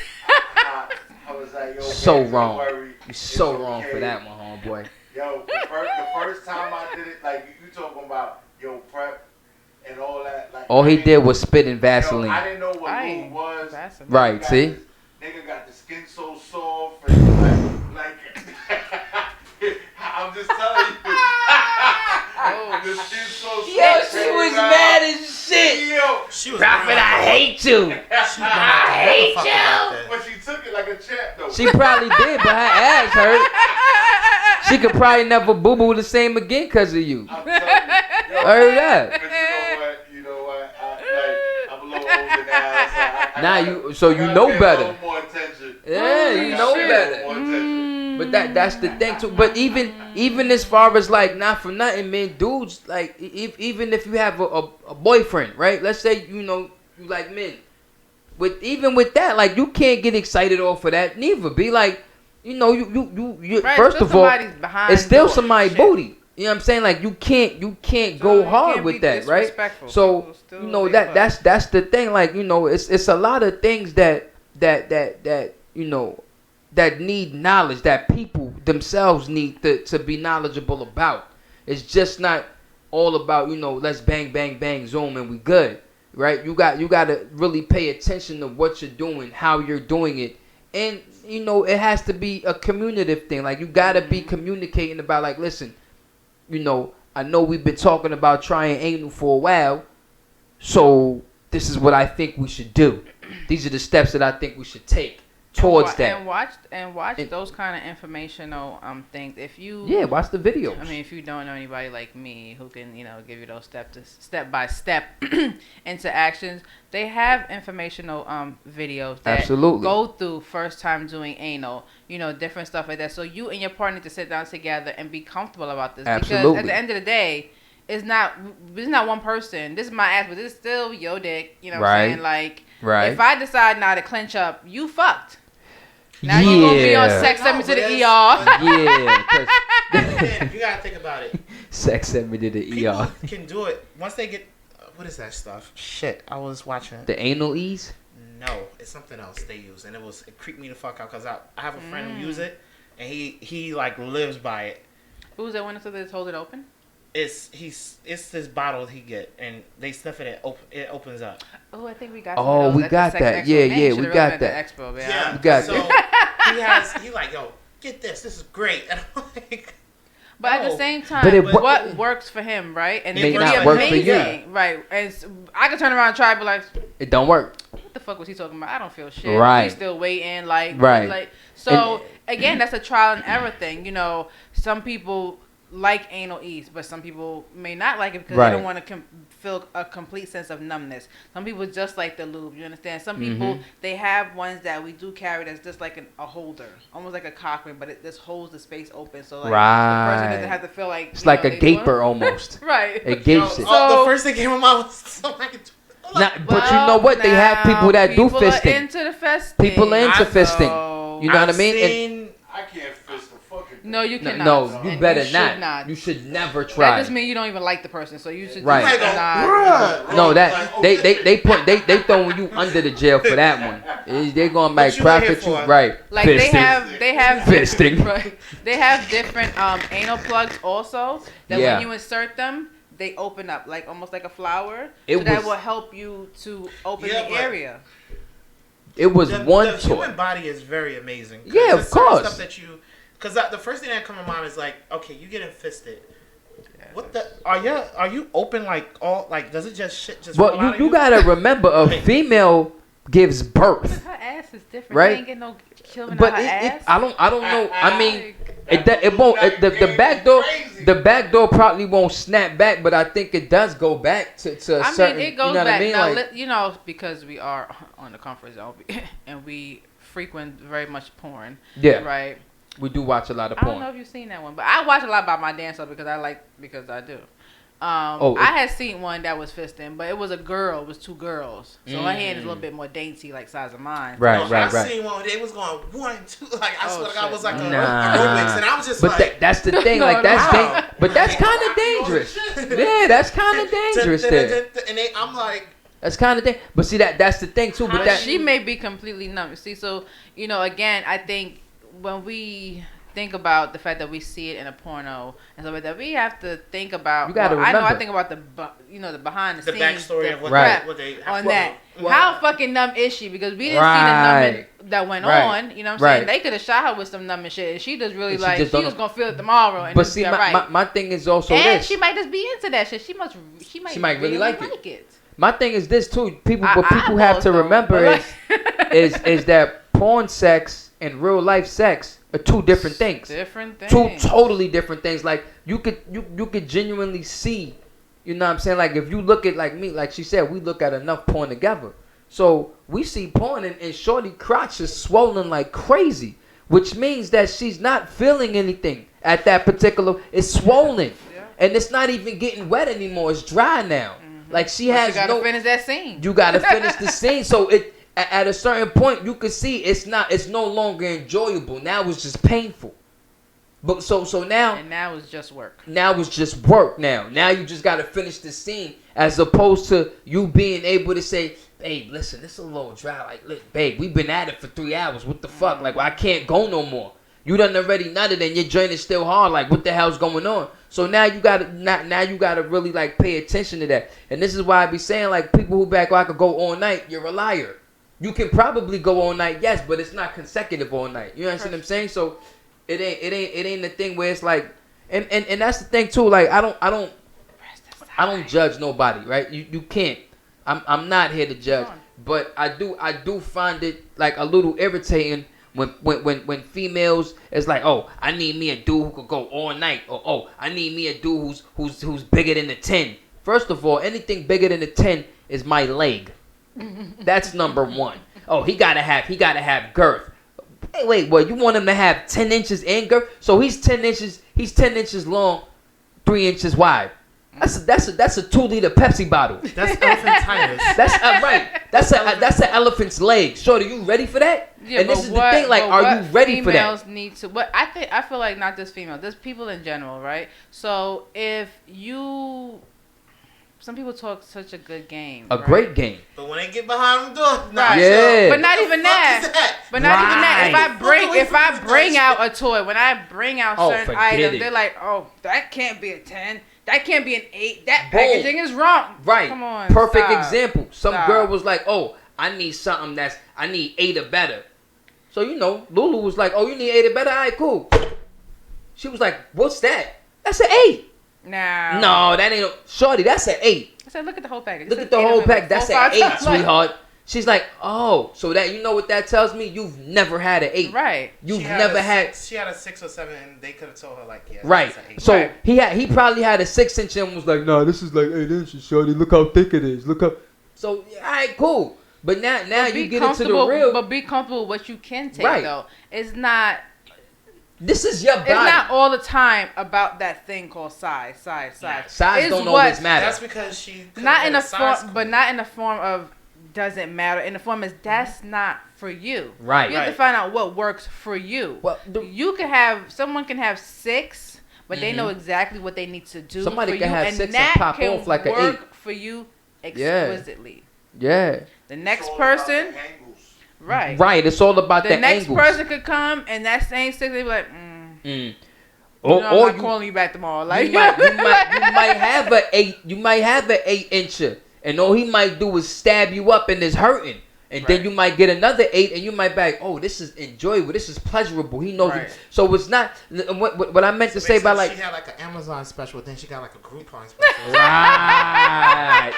E: I was like, yo,
D: So
E: man, don't
D: wrong.
E: worry.
D: You're
E: It's
D: so wrong
E: okay.
D: for that one, homeboy.
E: Yo, the first time I did it, like you talking about, yo, prep and all that. Like,
D: All he
E: I didn't-
D: did was spit in
E: yo,
D: Vaseline.
E: I didn't know what
B: I
E: lube was.
B: Vaseline.
D: Right,
E: Nigga got
D: see?
E: this- Nigga got the skin so soft and like I'm just telling you. The skin so soft.
D: Yo, she was mad as shit.
E: Yo,
A: She was
D: Prophet,
A: real-
D: I hate you.
A: I hate you.
E: but she took it like a champ though.
D: She probably did, but her ass hurt. She could probably never boo boo the same again because of you.
E: I'm telling you. Yo,
D: Heard that.
E: But you know what? I'm a little older now. So
D: Now
E: I
D: so you
E: gotta
D: know
E: pay a
D: better.
E: little more attention.
D: Yeah, you
E: I
D: know
E: gotta pay a
D: better.
E: little more attention.
D: But that's the thing too. But even as far as like not for nothing, man, dudes like even if you have a boyfriend, right? Let's say you like men. Even with that, like you can't get excited off of that. Neither be like, you
B: Right,
D: first
B: still
D: of all,
B: somebody's behind
D: it's still
B: doing
D: somebody's
B: shit.
D: booty. You know what I'm saying? Like you can't go
B: you
D: hard
B: can't
D: with
B: be
D: that, right?
B: disrespectful.
D: So
B: People still they fuck.
D: that's the thing. Like it's a lot of things that that need knowledge that people themselves need to be knowledgeable about. It's just not all about let's bang bang bang zoom and we good, right? You got to really pay attention to what you're doing, how you're doing it, and it has to be a communicative thing. Like you got to be communicating about like, listen, I know we've been talking about trying anal for a while, so this is what I think we should do. These are the steps that I think we should take towards that.
B: And watch those kind of informational things. If you
D: Watch the videos.
B: I mean, if you don't know anybody like me who can, give you those step by step into actions, they have informational videos that
D: Absolutely.
B: go through first time doing anal, different stuff like that. So you and your partner need to sit down together and be comfortable about this. Because
D: Absolutely.
B: at the end of the day, it's not one person. This is my ass, but this is still your dick. You know what I'm saying? Like,
D: Right.
B: if I decide not to clench up, you fucked. Now you're going to be on
D: Yeah.
B: sex, send me to the ER.
D: Yeah, 'cause
C: Man, you gotta think about it.
D: sex sent me to the
C: People
D: ER.
C: can do it once they get. What is that stuff? Shit, I was watching.
D: The anal ease?
C: No, it's something else they use, and it creeped me the fuck out because I have a friend who use it, and he like lives by it.
B: Who's that one that said hold it open?
C: It's this bottle he get, and they sniff it, it opens up.
B: Oh, I think we got.
D: Oh,
B: some
D: we
B: of those at
D: got
B: the
D: that.
B: Sex
D: Yeah,
B: Expo. Man,
D: yeah,
B: you
D: we
B: should've
D: got
B: been at
D: that.
B: the Expo, man.
C: Yeah,
D: You got
C: so he like, yo, get this. This is great. And I'm like,
B: But at
C: No.
B: the same time,
D: But it wo-
B: what works for him, right? And
C: May
B: it can
C: not
B: be
C: work for you.
B: amazing, right? And I can turn around and try, and be like,
D: It don't work.
B: what the fuck was he talking about? I don't feel shit.
D: Right.
B: He's still waiting, like,
D: Right.
B: Like, so again, that's a trial and error thing. Some people like anal ease, but some people may not like it because
D: Right.
B: they don't want to feel a complete sense of numbness. Some people just like the lube. You understand? Some people they have ones that we do carry that's just like a holder, almost like a cock ring, but it just holds the space open, so like the person
D: Right.
B: doesn't have to feel like
D: It's like a
B: they doing-
D: gaper almost.
B: right?
D: It gapes it.
B: So-
C: the first thing came to mind was something.
D: But you know what? They have people that do
B: People are
D: fisting.
B: into the fisting.
D: People are into
C: I
D: fisting.
B: know.
D: You know what I
C: I've
D: mean?
C: seen-
E: I can't fist the fucking thing.
B: No, you
D: No,
B: cannot.
D: no, you
B: And
D: better
B: should
D: not. You should never
B: That
D: try.
B: just means you don't even like the person, so you should
D: Right.
B: just
C: You might go,
B: not.
C: "Bruh."
D: No, that they throwing you under the jail for that one. They're going back
C: What you in here
D: profit you
C: for?
D: right.
B: Like
D: Fisting.
B: they have
D: Fisting.
B: Right. They have different anal plugs also that
D: Yeah.
B: when you insert them, they open up like almost like a flower.
D: It
B: So that
D: was-
B: will help you to open
C: Yeah,
B: the
C: but-
B: area.
D: It was
C: the
D: one
C: the human
D: toy.
C: body is very amazing. 'Cause
D: Yeah, of
C: there's certain
D: course.
C: Stuff that you, because the first thing that come to mind is like, okay, you getting fisted. What the are you open like all like? Does it just shit just? fall out
D: But
C: of
D: you gotta remember, a female gives birth,
B: Her ass is different.
D: Right.
B: They ain't get no killing
D: but
B: out her
D: it,
B: ass.
D: I don't know. I mean,
B: Like,
D: it won't. The back door,
E: Crazy.
D: the back door probably won't snap back, but I think it does go back to a
B: I
D: certain.
B: mean, it goes
D: you know
B: back.
D: what I mean?
B: Now,
D: Like,
B: you know, because we are on the comfort zone and we frequent very much porn.
D: yeah,
B: Right.
D: we do watch a lot of
B: I don't know
D: porn.
B: if you've seen that one, but I watch a lot about my dance because I do.
D: Oh,
B: I had seen one that was fisting, but it was a girl. It was two girls, so her hand is a
D: Mm.
B: little bit more dainty, like size of mine.
D: Right,
C: No,
D: right,
C: I
D: right.
C: seen one where they was going 1, 2, like I
B: Oh,
C: swear to God,
B: shit.
C: it was like a
D: Nah.
C: aerobics, and I was just
D: But
C: like,
D: that's the thing.
B: No,
D: Like that's
C: no.
D: but that's kind of dangerous. Yeah, that's kind of dangerous there.
C: And I'm like,
D: That's kind of thing. But see that's the thing too. But
B: But
D: that
B: she may be completely numb. See, so again, I think when we think about the fact that we see it in a porno and stuff like that, we have to think about.
D: You gotta
B: I know. I
D: remember.
B: think about the behind the
C: the
B: scenes,
C: backstory
B: the
C: of what,
D: Right.
C: what they
B: on
C: what-
B: that.
C: what-
B: How fucking numb is she? Because we didn't
D: Right.
B: see the numbing that went
D: Right.
B: on. You know what I'm
D: Right.
B: saying? They could have shot her with some numbing shit, and she just really
D: And she
B: like
D: just
B: she
D: don't
B: was
D: know.
B: gonna feel it tomorrow. And
D: but
B: just
D: see
B: be alright.
D: my thing is also
B: and
D: this.
B: she might just be into that shit. She might
D: really like it.
B: it.
D: My thing is this too. People
B: I-
D: what people have
B: eyeballs
D: to
B: though,
D: remember
B: but
D: is
B: like-
D: is that porn sex and real life sex are two different things.
B: Different things.
D: Two totally different things. Like you could genuinely see, you know what I'm saying? Like if you look at like me, like she said, we look at enough porn together. So we see porn and shorty crotch is swollen like crazy, which means that she's not feeling anything at that particular. It's swollen,
B: Yeah.
D: and it's not even getting wet anymore. It's dry now. Like she
B: But
D: has
B: you gotta
D: no.
B: finish that scene.
D: You gotta finish the scene. So at a certain point you could see it's no longer enjoyable. Now it's just painful. But so now
B: and now it's just work.
D: it's just work now. Now you just gotta finish the scene as opposed to you being able to say, babe, listen, this is a little dry. Like, look, babe, we've been at it for 3 hours. What the fuck? Like, I can't go no more. You done already nutted and your joint is still hard. Like, what the hell's going on? So now you gotta really like pay attention to that. And this is why I be saying like people who back, I could go all night. You're a liar. You can probably go all night, yes, but it's not consecutive all night. You understand what I'm saying? So it ain't the thing where it's like, and that's the thing too. Like I don't judge nobody, right? You can't. I'm not here to judge, but I do find it like a little irritating when females is like, oh, I need me a dude who could go all night, or oh, I need me a dude who's bigger than the 10. First of all, anything bigger than the 10 is my leg. That's number one. Oh, he gotta have girth. Hey, wait, what? You want him to have 10 inches in girth? So he's 10 inches long, 3 inches wide. That's a 2-liter Pepsi bottle.
C: That's elephantitis.
D: That's right. That's an elephant's leg. Shorty, you ready for that?
B: Yeah,
D: and this
B: but
D: is the
B: what-
D: thing. Like,
B: but
D: are
B: what
D: you ready for that?
B: Females need to. But I feel like not just females, just people in general, right? So if some people talk such a good game,
D: A
B: right?
D: great game.
C: But when they get behind the door,
B: Right.
D: Yeah.
B: But not
C: What the
B: even
C: fuck
B: that.
C: is that?
B: But not even that.
D: Right.
B: If I bring out a toy, when I bring out
D: Oh,
B: certain
D: forget
B: items,
D: it.
B: they're like, oh, that can't be a 10. That can't be an 8. That
D: Boom.
B: packaging is wrong.
D: Right.
B: Come on.
D: Perfect
B: stop.
D: example. Some
B: Stop.
D: girl was like, oh, I need something I need 8 or better. So, Lulu was like, oh, you need 8 or better? All right, cool. She was like, what's that? That's an 8.
B: Nah.
D: No, that ain't shorty, that's an 8.
B: I said, look at the whole package.
D: Look
B: It
D: at
B: says
D: the
B: 8
D: whole
B: of it,
D: pack.
B: like
D: That's
B: 4,
D: an
B: 5
D: 8,
B: times.
D: sweetheart. She's like, oh, so that what that tells me? You've never had an 8.
B: Right.
D: You've
C: She
D: never
C: a
D: had.
C: She had a 6 or 7, and they could have told her like, yeah,
D: Right.
C: that's an 8.
D: So
B: Right.
D: he probably had a 6-inch and was like, no, this is like 8 inches, shorty. Look how thick it is. Look how. So all right, cool. But now
B: But
D: you
B: be
D: get into the
B: comfortable-
D: real.
B: But be comfortable with what you can take,
D: Right.
B: though. It's not.
D: This is your body.
B: It's not all the time about that thing called size. Size
D: Size
B: It's
D: don't
B: what-
D: always matter.
C: That's because she could've
B: Not
C: been
B: in a
C: size
B: form,
C: queen.
B: but not in the form of doesn't matter. In the form is that's not for you.
D: Right.
B: You have to
C: Right.
B: find out what works for you.
D: Well,
B: You can have someone can have 6, but they
D: Mhm.
B: know exactly what they need to do.
D: Somebody
B: for
D: can
B: you,
D: have
B: and
D: 6 and
B: that
D: pop
B: can
D: off like a
B: work for you exquisitely.
D: yeah.
B: The next
E: It's all about
B: person,
E: the angles.
B: right?
D: Right. It's all about
B: The
D: the
B: next
D: angles.
B: person could come and that same 6, they be like,
D: Mm.
B: I'm
D: or
B: not
D: you,
B: calling you back tomorrow. Like
D: you might have an 8-incher, and all he might do is stab you up and it's hurting. And then
B: Right.
D: you might get another 8, and you might be like, oh, this is enjoyable. This is pleasurable. He knows
B: Right.
D: it. So it's not what I meant to say by like.
C: she had like an Amazon special, then she got like a Groupon special.
D: Right.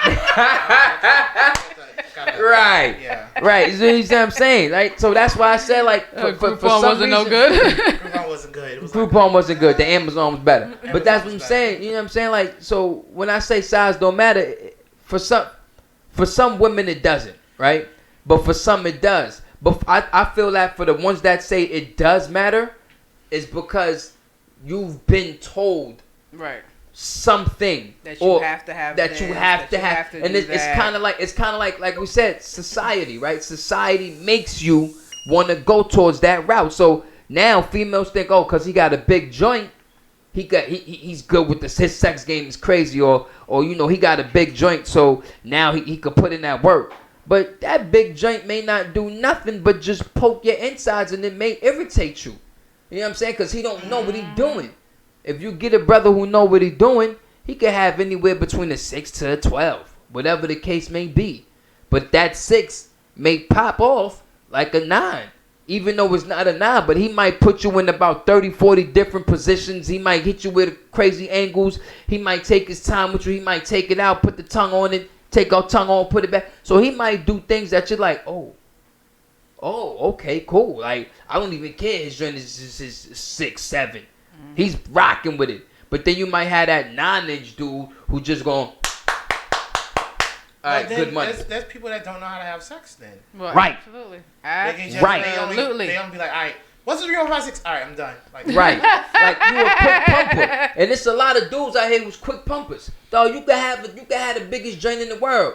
D: Right.
C: Yeah.
D: Right. You see what I'm saying? Like, so that's why I said like for some
B: wasn't no
D: reason-
B: good.
C: Groupon wasn't good. It was
D: Groupon wasn't good. The Amazon was better. But
C: Amazon
D: that's what
C: was
D: I'm
C: better.
D: saying. You know what I'm saying? Like, so when I say size don't matter, for some women it doesn't, right? But for some it does. But I feel that for the ones that say it does matter, is because you've been told
B: Right.
D: something
B: That you
D: or
B: have to have.
D: that
B: this,
D: you have to have,
B: to
D: and
B: do
D: it's
B: that.
D: kind of like we said, society, right? Society makes you want to go towards that route. So now females think, oh, because he got a big joint, he's good with this. His sex game is crazy, or you know, he got a big joint, so now he could put in that work. But that big joint may not do nothing but just poke your insides, and it may irritate you. You know what I'm saying? Because he don't know what he's doing. If you get a brother who know what he's doing, he could have anywhere between a 6 to a 12, whatever the case may be. But that 6 may pop off like a 9, even though it's not a 9. But he might put you in about 30, 40 different positions. He might hit you with crazy angles. He might take his time with you. He might take it out, put the tongue on it, take our tongue on, put it back. So he might do things that you're like, oh, okay, cool. Like, I don't even care. His joint is 6, 7. He's rocking with it. But then you might have that 9-inch dude who just going, all right, good money.
C: There's people that don't know how to have sex then.
B: Well,
D: Right.
B: Absolutely.
C: They can just,
D: Right.
B: Absolutely.
C: They don't be like, all right, what's the 3.56? All right, I'm done. Like,
D: Right. Like, you a quick pumper. And it's a lot of dudes out here who's quick pumpers. Dog, you can have the biggest joint in the world.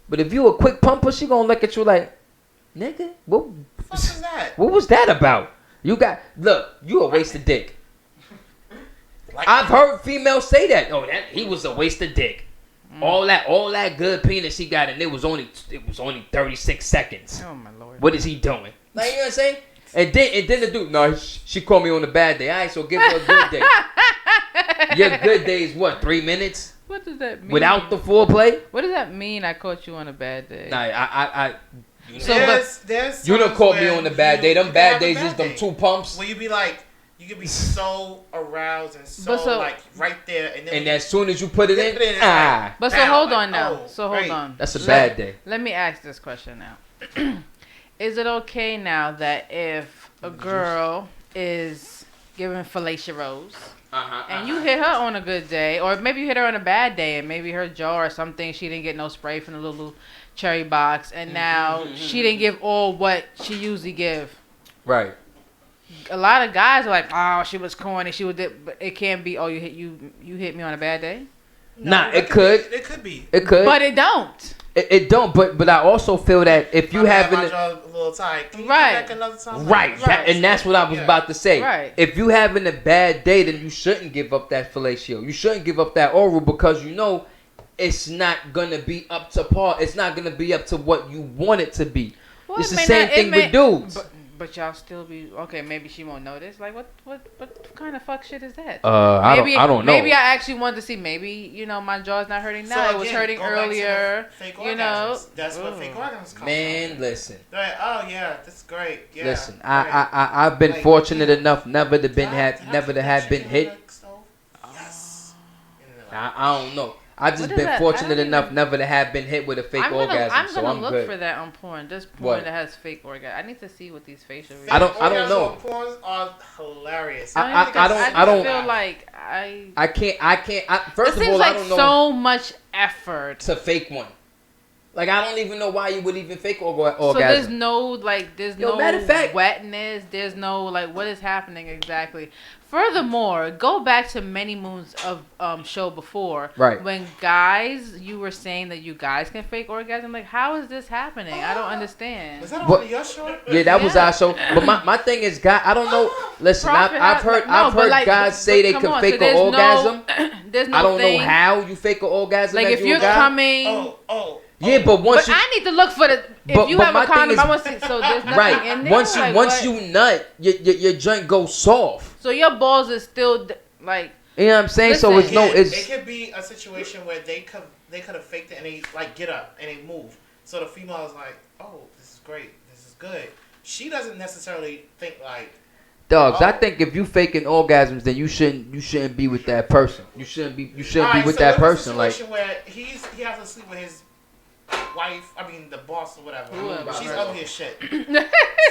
D: But if you a quick pumper, she gonna look at you like, nigga, what
C: is that?
D: What was that about? You a waste of dick.
C: Like,
D: I've heard females say that. Oh, he was a waste of dick. All that good penis he got, and it was only 36 seconds.
B: Oh my lord.
D: What is he doing? Like, you know what I'm saying? And then the dude, no, she called me on a bad day. All right, so give her a good day. Your good day is what, 3 minutes?
B: What does that mean?
D: Without the foreplay?
B: What does that mean? I caught you on a bad day.
D: Nah,
B: So,
C: there's
D: you done
C: times
D: caught me
C: where
D: on the bad day.
C: you
D: Them
C: can
D: bad
C: have a
D: days
C: bad
D: is them
C: day.
D: 2 pumps.
C: Where you be like, you can be so aroused and so,
B: But so-
C: like right there, and then
D: And as soon as you put it
C: Put
D: in,
C: it in, it's
D: ah,
B: But so
C: Now,
B: hold
C: like,
B: on now.
C: oh,
B: So hold
C: right.
B: on.
D: that's a bad day.
B: Let me ask this question now. Is it okay now that if a girl is giving fellatio rose and you hit her on a good day, or maybe you hit her on a bad day and maybe her jaw or something, she didn't get no spray from the little cherry box, and now she didn't give all what she usually give.
D: Right.
B: A lot of guys are like, oh, she was corny, but it can't be, oh, you hit me on a bad day.
D: Nah, it
C: It could be.
D: It could.
B: But it don't.
D: It don't. But I also feel that if you
C: My
D: having
C: jaw a little tight. Can you
B: Right.
C: come back another time?
D: right,
B: Right.
D: that, and that's what I was
C: Yeah.
D: about to say.
B: Right.
D: If you having a bad day, then you shouldn't give up that fellatio. You shouldn't give up that oral, because you know it's not gonna be up to par. It's not gonna be up to what you want it to be.
B: Well,
D: It's
B: it
D: the
B: may
D: same
B: not- it
D: thing
B: may-
D: with dudes.
B: But y'all still be okay. Maybe she won't notice. Like what kind of fuck shit is that?
D: I don't know.
B: Maybe I actually wanted to see. Maybe my jaw's not hurting now.
C: So
B: it was
C: again,
B: hurting
C: go back to the
B: earlier.
C: fake
B: You know.
C: orgasms. That's what fake orgasms come
D: Man,
C: from.
D: listen.
C: They're like, oh yeah, that's great. Yeah,
D: Listen,
C: great.
D: I've been
C: Like,
D: fortunate enough never to
C: Can I
D: have been
C: connection
D: hit.
C: in the stove? Yes.
D: I don't know. I've just
B: What is
D: been
B: that? I
D: fortunate
B: don't
D: enough
B: even-
D: never to have been hit with a fake orgasm,
B: I'm
D: so
B: gonna
D: I'm
B: look
D: good.
B: for that on porn. This porn
D: What?
B: that has fake orgasm. I need to see what these facial.
C: Fake
D: I don't
C: orgasm
D: know.
C: Porns are hilarious.
D: I
B: just
D: don't-
B: feel like
D: I can't. First
B: it
D: of
B: seems
D: all,
B: like
D: I don't know.
B: so much effort.
D: To fake one. Like, I don't even know why you would even fake orgasm.
B: So there's no
D: Yo, matter of fact-
B: wetness. There's no what is happening exactly. Furthermore, go back to many moons of show before.
D: Right.
B: When guys, you were saying that you guys can fake orgasm. Like, how is this happening? I don't understand.
C: Was that
D: What-
C: on your show?
D: Yeah, that was
B: Yeah.
D: our show. But my thing is, guy, I don't know. Listen,
B: Profit
D: I've
B: has-
D: heard
B: no,
D: I've
B: but
D: heard
B: like-
D: guys
B: but
D: say they
B: come
D: can
B: on,
D: fake
B: so
D: an orgasm.
B: There's no
D: I don't
B: thing.
D: know how you fake an orgasm.
B: Like,
D: as
B: if
D: you a
B: you're
D: guy.
B: coming.
D: Yeah, but once
B: But
D: you
B: I need to look for the. If
D: But-
B: you
D: but
B: have
D: my
B: a
D: thing
B: condom,
D: is-
B: I want to see. So there's nothing
D: right
B: in there.
D: once
B: Like,
D: you
B: what?
D: nut, your joint goes soft.
B: So your balls is still Like,
D: You know what I'm saying? So
B: Listen.
D: it's no,
C: It
D: it's
C: could be a situation where they could have faked it and they like get up and they move. So the female is like, oh, this is great, this is good. She doesn't necessarily think like,
D: dogs. I
C: Oh.
D: think if you faking orgasms, then you shouldn't be with that person. You shouldn't be with
C: Alright,
D: that
C: so
D: person.
C: what
D: Like
C: if it's a situation where he has to sleep with his wife, I mean the boss or whatever.
B: Whoever.
C: She's ugly as shit.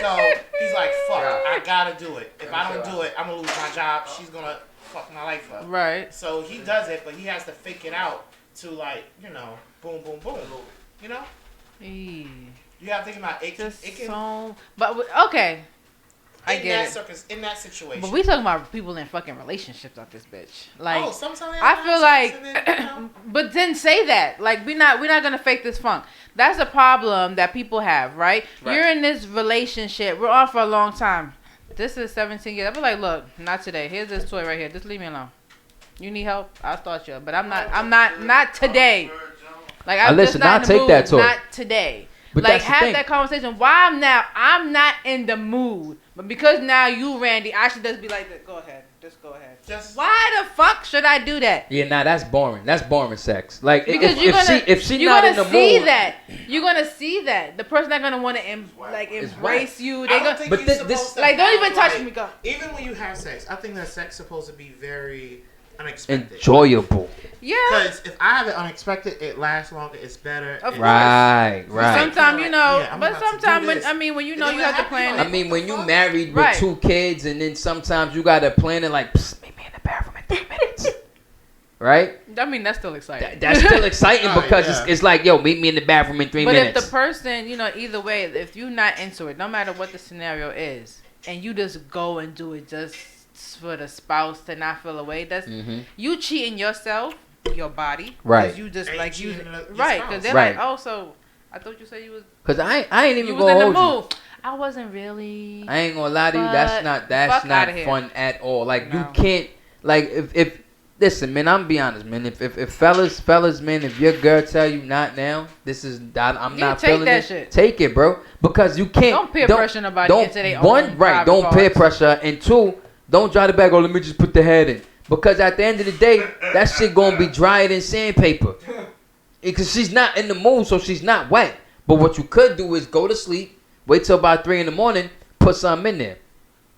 C: So he's like, fuck, I gotta do it. If I don't do it, I'm gonna lose my job. She's gonna fuck my life up.
B: right.
C: So he does it, but he has to fake it out to like, boom, boom, boom. You know?
B: Eee.
C: You have to think about it.
B: Just
C: It can
B: so, but okay, I get it.
C: in that situation.
B: But we talking about people in fucking relationships out this bitch. Like,
C: oh, sometimes they
B: I
C: have
B: feel
C: sex
B: like,
C: and then,
B: but then say that. Like, we're not gonna fake this funk. That's a problem that people have, right?
D: Right.
B: You're in this relationship. We're on for a long time. This is 17 years. I be like, look, not today. Here's this toy right here. Just leave me alone. You need help? I'll start you. But I'm not today. Like, I'm
D: listen,
B: just not
D: I'll
B: in the
D: take
B: mood.
D: that toy.
B: Not today.
D: But
B: Like,
D: that's the
B: have
D: thing.
B: that conversation. Why I'm not in the mood. But because now you, Randy, I should just be like, go ahead. Just go ahead.
C: just
B: Why the fuck should I do that?
D: yeah, nah, that's boring. That's boring sex. Like
B: Because
D: if she
B: you're
D: not
B: gonna
D: in the
B: see
D: mood,
B: that. You're gonna see that. The person not gonna want to embrace you. They
C: I don't
B: gonna
C: think
D: But
C: you're
D: this-
C: supposed to
B: like, don't
C: have,
B: even touch
C: like,
B: me, go.
C: Even when you have sex, I think that sex is supposed to be very unexpected.
D: enjoyable.
B: Yeah.
C: Because if I have it unexpected, it lasts longer. It's better.
B: Of
C: it-
B: course.
D: Right, right.
B: Sometimes you know,
C: Yeah, I'm
B: but
C: about to do
B: sometimes
C: this.
B: when you
C: And
B: know
C: then
B: you
C: when
B: have to
C: it
B: plan
C: happens,
B: it.
D: I mean, when you
C: Right.
D: married with
B: Right.
D: 2 kids, and then sometimes you gotta plan it like, psst, meet me in the bathroom in 3 minutes, right?
B: I mean, that's still exciting.
D: That's still exciting
C: Right,
D: because
C: yeah.
D: it's like, yo, meet me in the bathroom in 3
B: But
D: minutes.
B: if the person, either way, if you're not into it, no matter what the scenario is, and you just go and do it just for the spouse to not feel away, that's
D: Mhm.
B: you cheating yourself, your body, 'cause
D: Right.
B: You just
C: And
B: like
C: you
B: you,
C: cheating your
B: right?
C: spouse.
B: Because they're
D: Right.
B: like, oh, so I thought you said you was
D: Cause I ain't
B: you
D: even
B: was in
D: gonna
B: the
D: hold you.
B: mood. I wasn't really.
D: I ain't gonna lie to you.
B: But
D: That's
B: fuck
D: not
B: outta here.
D: fun at all. Like you
B: No.
D: can't. Like if listen, man. I'm be honest, man. If fellas, man, if your girl tell you not now, this is I'm
B: Yeah,
D: not
B: take
D: feeling
B: that
D: it.
B: shit.
D: Take it, bro. Because you can't.
B: Don't peer pressure nobody
D: don't-
B: into their
D: one,
B: own
D: right?
B: private
D: Don't peer
B: parts.
D: pressure, and 2, don't drive the bag. Oh, let me just put the head in. Because at the end of the day, that shit gonna be drier than sandpaper. Because she's not in the mood, so she's not wet. But what you could do is go to sleep, wait till about 3 in the morning, put something in there.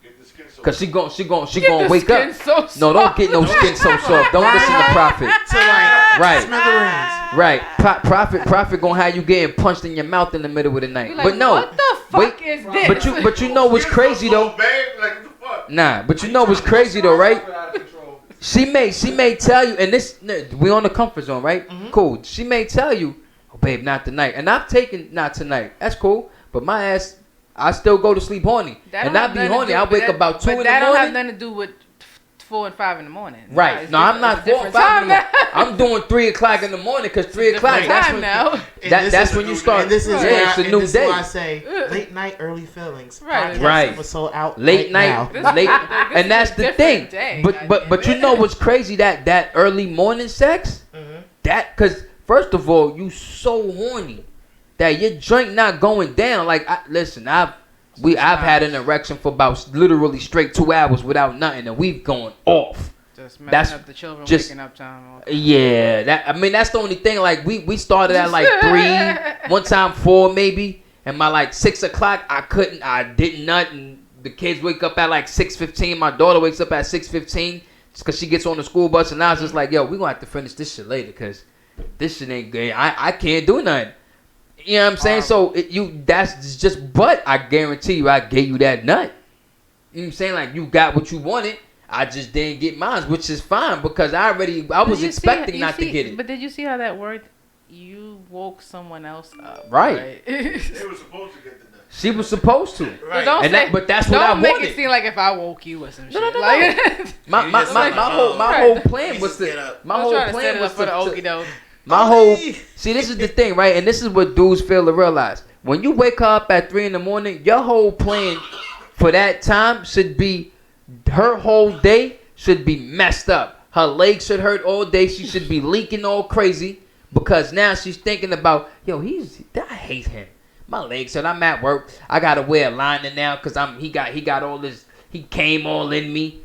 E: Get the skin so
D: Cause she gon'
B: Get
D: gonna
B: the
D: wake
B: skin
D: up.
B: so
D: No, don't
B: soft.
D: get no skin so soft. Don't listen to Prophet.
C: To like
D: Right.
C: smithereens.
D: Right. Prophet gonna have you getting punched in your mouth in the middle of the night.
B: You like,
D: But no.
B: what the fuck
D: wait,
B: is this?
D: But you know what's crazy though?
E: Babe, like, what the fuck?
D: Nah, but you know what's crazy though, right? She may tell you, and this we on the comfort zone, right?
C: Mhm.
D: Cool. She may tell you, oh babe, not tonight. And I've taken not tonight. That's cool. But my ass, I still go to sleep horny.
B: That
D: And
B: don't
D: I
B: have
D: be
B: nothing to
D: horny.
B: do-
D: I
B: but
D: wake
B: that-
D: up about 2
B: but
D: in the
B: that don't have
D: morning.
B: nothing to do with 4 and 5 in the morning.
D: Right.
B: It's
D: No, I'm
B: different-
D: not
B: it's a
D: 4 or
B: different
D: 5 in the
B: time
D: morning. I'm doing 3 o'clock in the morning because 3 o'clock.
B: Different
D: That's
B: time
D: when
B: now.
C: And
D: that,
C: this
D: that's
C: is-
D: when you start.
C: And this is
B: Right.
C: why,
D: Yeah, it's a
C: and
D: new
C: this
D: day.
C: is why I say late night, early feelings.
B: Right.
C: Podcast
D: Right.
C: episode out
D: Late
C: right
D: night,
C: now.
B: This is-
D: late,
B: this
D: and
B: is
D: that's
B: a
D: the
B: different
D: thing.
B: day,
D: But you know what's crazy? That early morning sex,
C: Mhm.
D: that because first of all, you so horny that your joint not going down. Like listen, I've had an erection for about literally straight 2 hours without nothing, and we've gone off.
B: Just messing
D: That's
B: up the children
D: just-
B: waking up time.
D: Yeah, that's the only thing. Like we started at like 3, one time 4 maybe, and by like 6 o'clock I didn't nut, and the kids wake up at like 6:15. My daughter wakes up at 6:15 just because she gets on the school bus, and I was just like, yo, we gonna have to finish this shit later because this shit ain't good. I can't do nothing. You know what I'm saying? So that's just, but I guarantee you, I gave you that nut. You know what I'm saying? Like you got what you wanted. I just didn't get mine, which is fine because I was expecting not to get it.
B: But did you see how that worked? You woke someone else up.
D: Right.
E: They were supposed to get the nut.
D: She was supposed to.
C: Right.
B: Don't
D: And
B: say,
D: but that's what I
B: don't make
D: wanted.
B: it seem like if I woke you or some shit.
D: no, no.
B: Like,
D: My
C: You just like,
D: whole
B: Right.
D: plan
C: You
D: was
C: just get
D: to
C: up.
D: my
B: I'm
D: whole
B: trying to set
D: plan
B: it
D: was
B: up for the
D: to
B: okie doke.
D: my whole see this is the thing, right? And this is what dudes fail to realize. When you wake up at 3 in the morning, your whole plan for that time should be her whole day should be messed up. Her legs should hurt all day. She should be leaking all crazy because now she's thinking about, yo, I hate him. My legs hurt. I'm at work. I gotta wear a liner now because he got all this. He came all in me.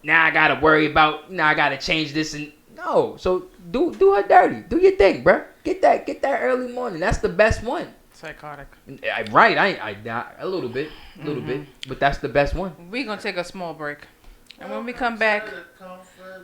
D: now I gotta worry about, now I gotta change this and no. So do her dirty. Do your thing, bruh. Get that early morning. That's the best one.
B: Psychotic.
D: Right, I a little bit, but that's the best one.
B: We're going to take a small break. And when we come back,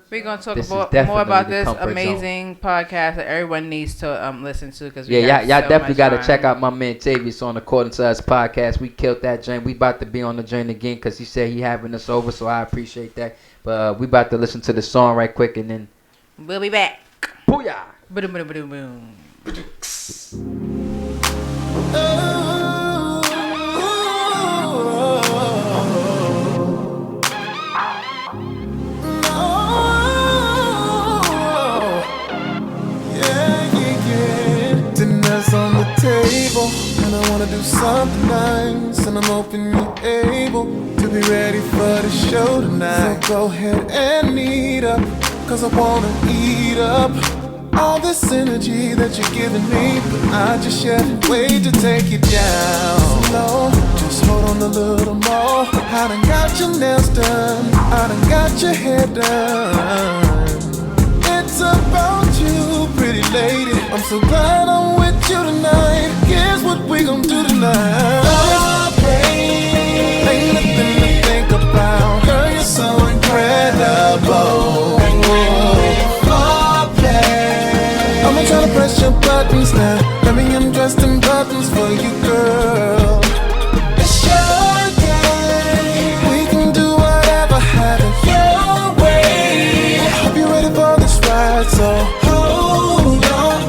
B: we're going to talk
D: This is
B: about
D: definitely
B: more about
D: the
B: this
D: comfort zone.
B: amazing podcast that everyone needs to listen to. Cause
D: Yeah, y'all definitely got to
B: to
D: check out my man Tavius on According to Us podcast. We killed that joint. We about to be on the joint again because he said he having us over, so I appreciate that. But we about to listen to the song right quick and then
B: We'll be back.
D: booyah.
B: Boom, boom, boom, boom.
A: Dinner's on the table, and I wanna do something nice, and I'm hoping you're able to be ready for the show tonight. So go ahead and eat up, cause I wanna eat up all this energy that you're giving me, but I just can't wait to take it down slow. Just hold on a little more. I done got your nails done, I done got your hair done. It's about you, pretty lady. I'm so glad I'm with you tonight. Here's what we gon' do tonight. Okay. Ain't nothing to think about. Girl, you're so incredible. I'ma try to press your buttons now. Let me undress them buttons for you, girl. It's your game. We can do whatever, have it your way. Hope you're ready for this ride, so hold on,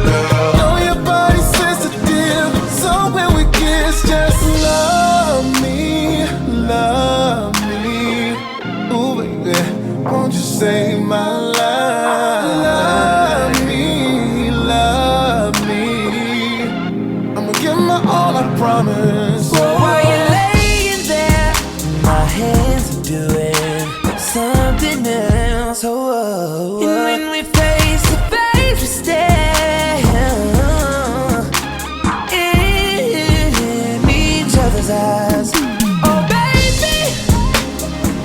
A: girl. Know your body's sensitive, so when we kiss, just love me. Ooh, baby, won't you save my life? Love me. I'ma give my all, I promise.
F: While you're laying there, my hands are doing something else. Oh, and when we face to face, we stare in each other's eyes. Oh, baby,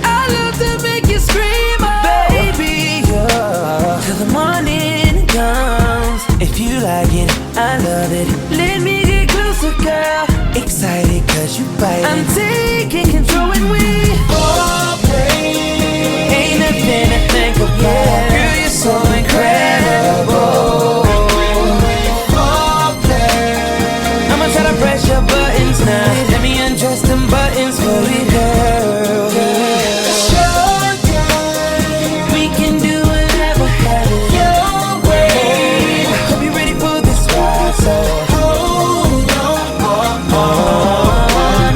F: I love to make you scream, oh, baby, yeah. Till the morning comes. If you like it, I love it. Let me get closer, girl. Excited cause you bite it. I'm taking control when we ain't nothing to think about. Girl, you're so incredible. I'ma try to press your buttons now. Let me undress them buttons for you, girl. We can do whatever, have it your way. Hope you're ready for this ride, so hold on,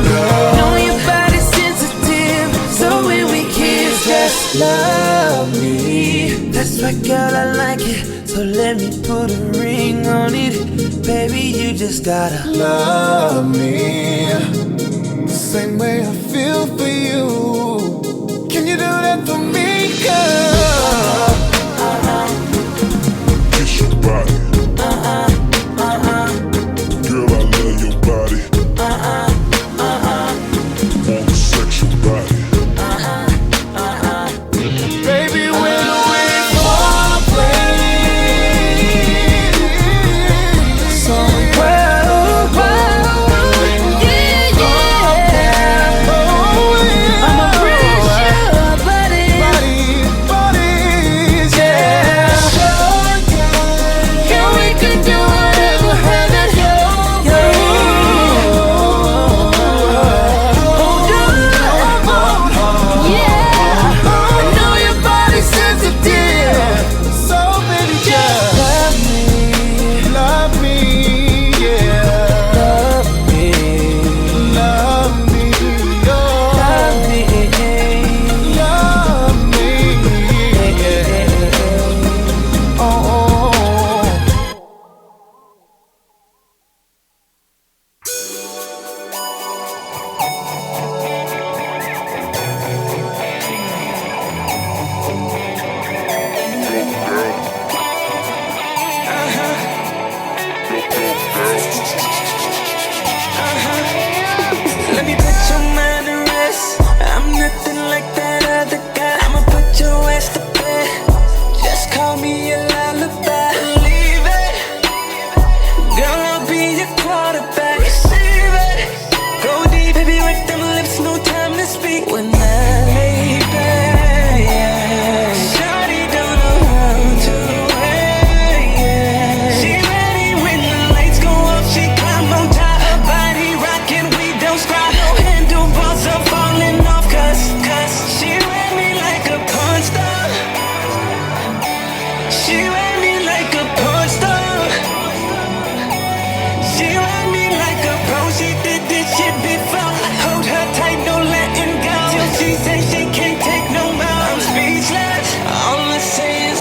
F: girl. Know your body's sensitive, so when we kiss, just love me. That's right, girl, I like it. So let me put a ring on it. Baby, you just gotta
A: Love me the same way I feel for you. Can you do that for me, girl?
G: Kiss your body. Girl, I love your body. Want to sex your body.
A: Baby, when we foreplay, so incredible.
F: I'ma press your body.
A: Body.
F: She ride me like a porn star. She ride me like a pro. She did this shit before. I hold her tight, no letting go. Till she says she can't take no more. I'm speechless. All I say is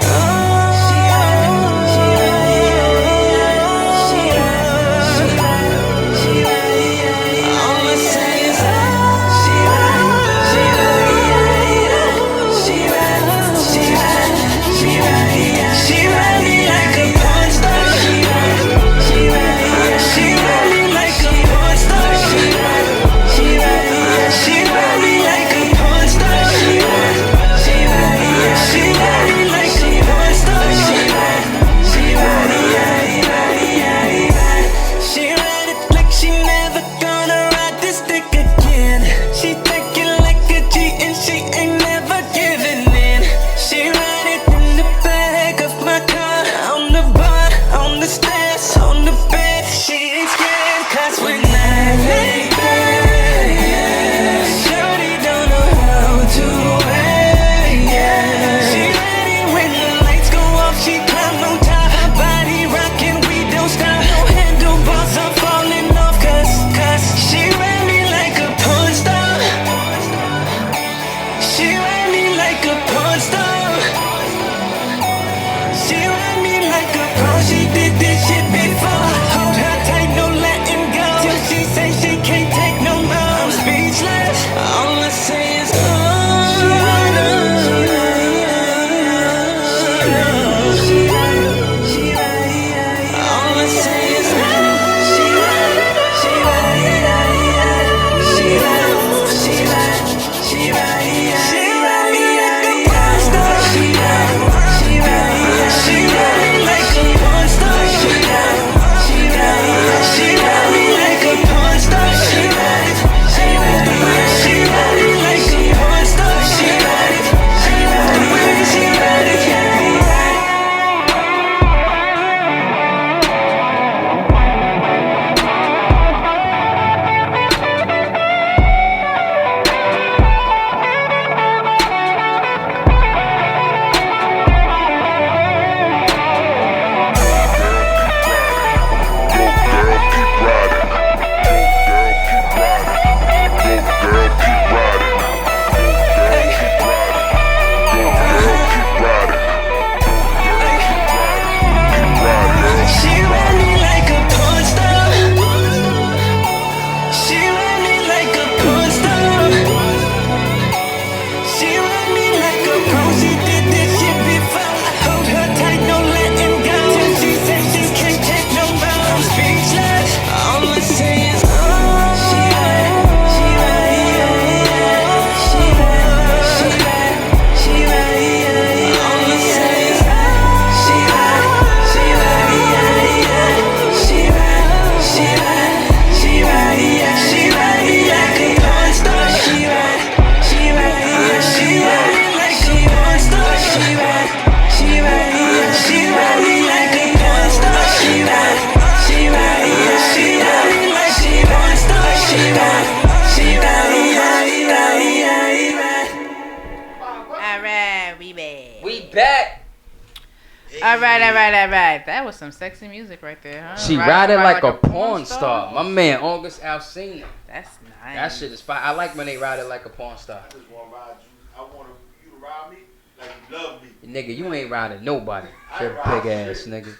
B: Alright. That was some sexy music right there, huh?
D: She ride it like a porn star. My man, August Alsina.
B: That's nice.
D: That shit is fire. I like when they ride it like a porn star.
E: I just want to ride you. I want you to ride me like you love me.
D: Nigga, you ain't riding nobody.
E: I
D: Your
E: ride
D: big ass
E: shit.
D: nigga.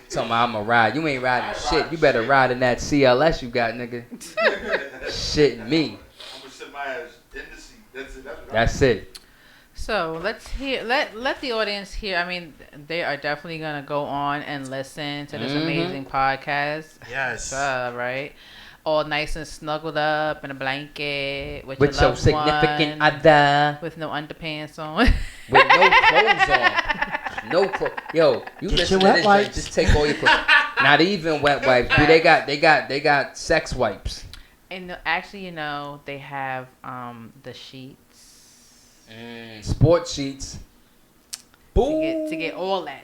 D: Talking about I'ma ride. You ain't riding
E: I
D: shit.
E: ride
D: You better
E: shit.
D: ride in that CLS you got, nigga. Shit me.
E: I'm gonna sit my ass in the seat. That's it.
D: That's it.
B: So let's hear. Let the audience hear. I mean, they are definitely gonna go on and listen to this amazing podcast.
C: Yes.
B: Right. All nice and snuggled up in a blanket with
D: With
B: your
D: your
B: loved
D: significant
B: one,
D: other.
B: with no underpants on.
D: With no clothes on. No clothes. Yo, you
C: Get
D: listen
C: your
D: to
C: wet
D: this
C: wipes.
D: joint, just take all your clothes. Not even wet wipes. Dude, they got sex wipes.
B: And actually, they have the sheets
D: Sports sheets.
B: to get all that.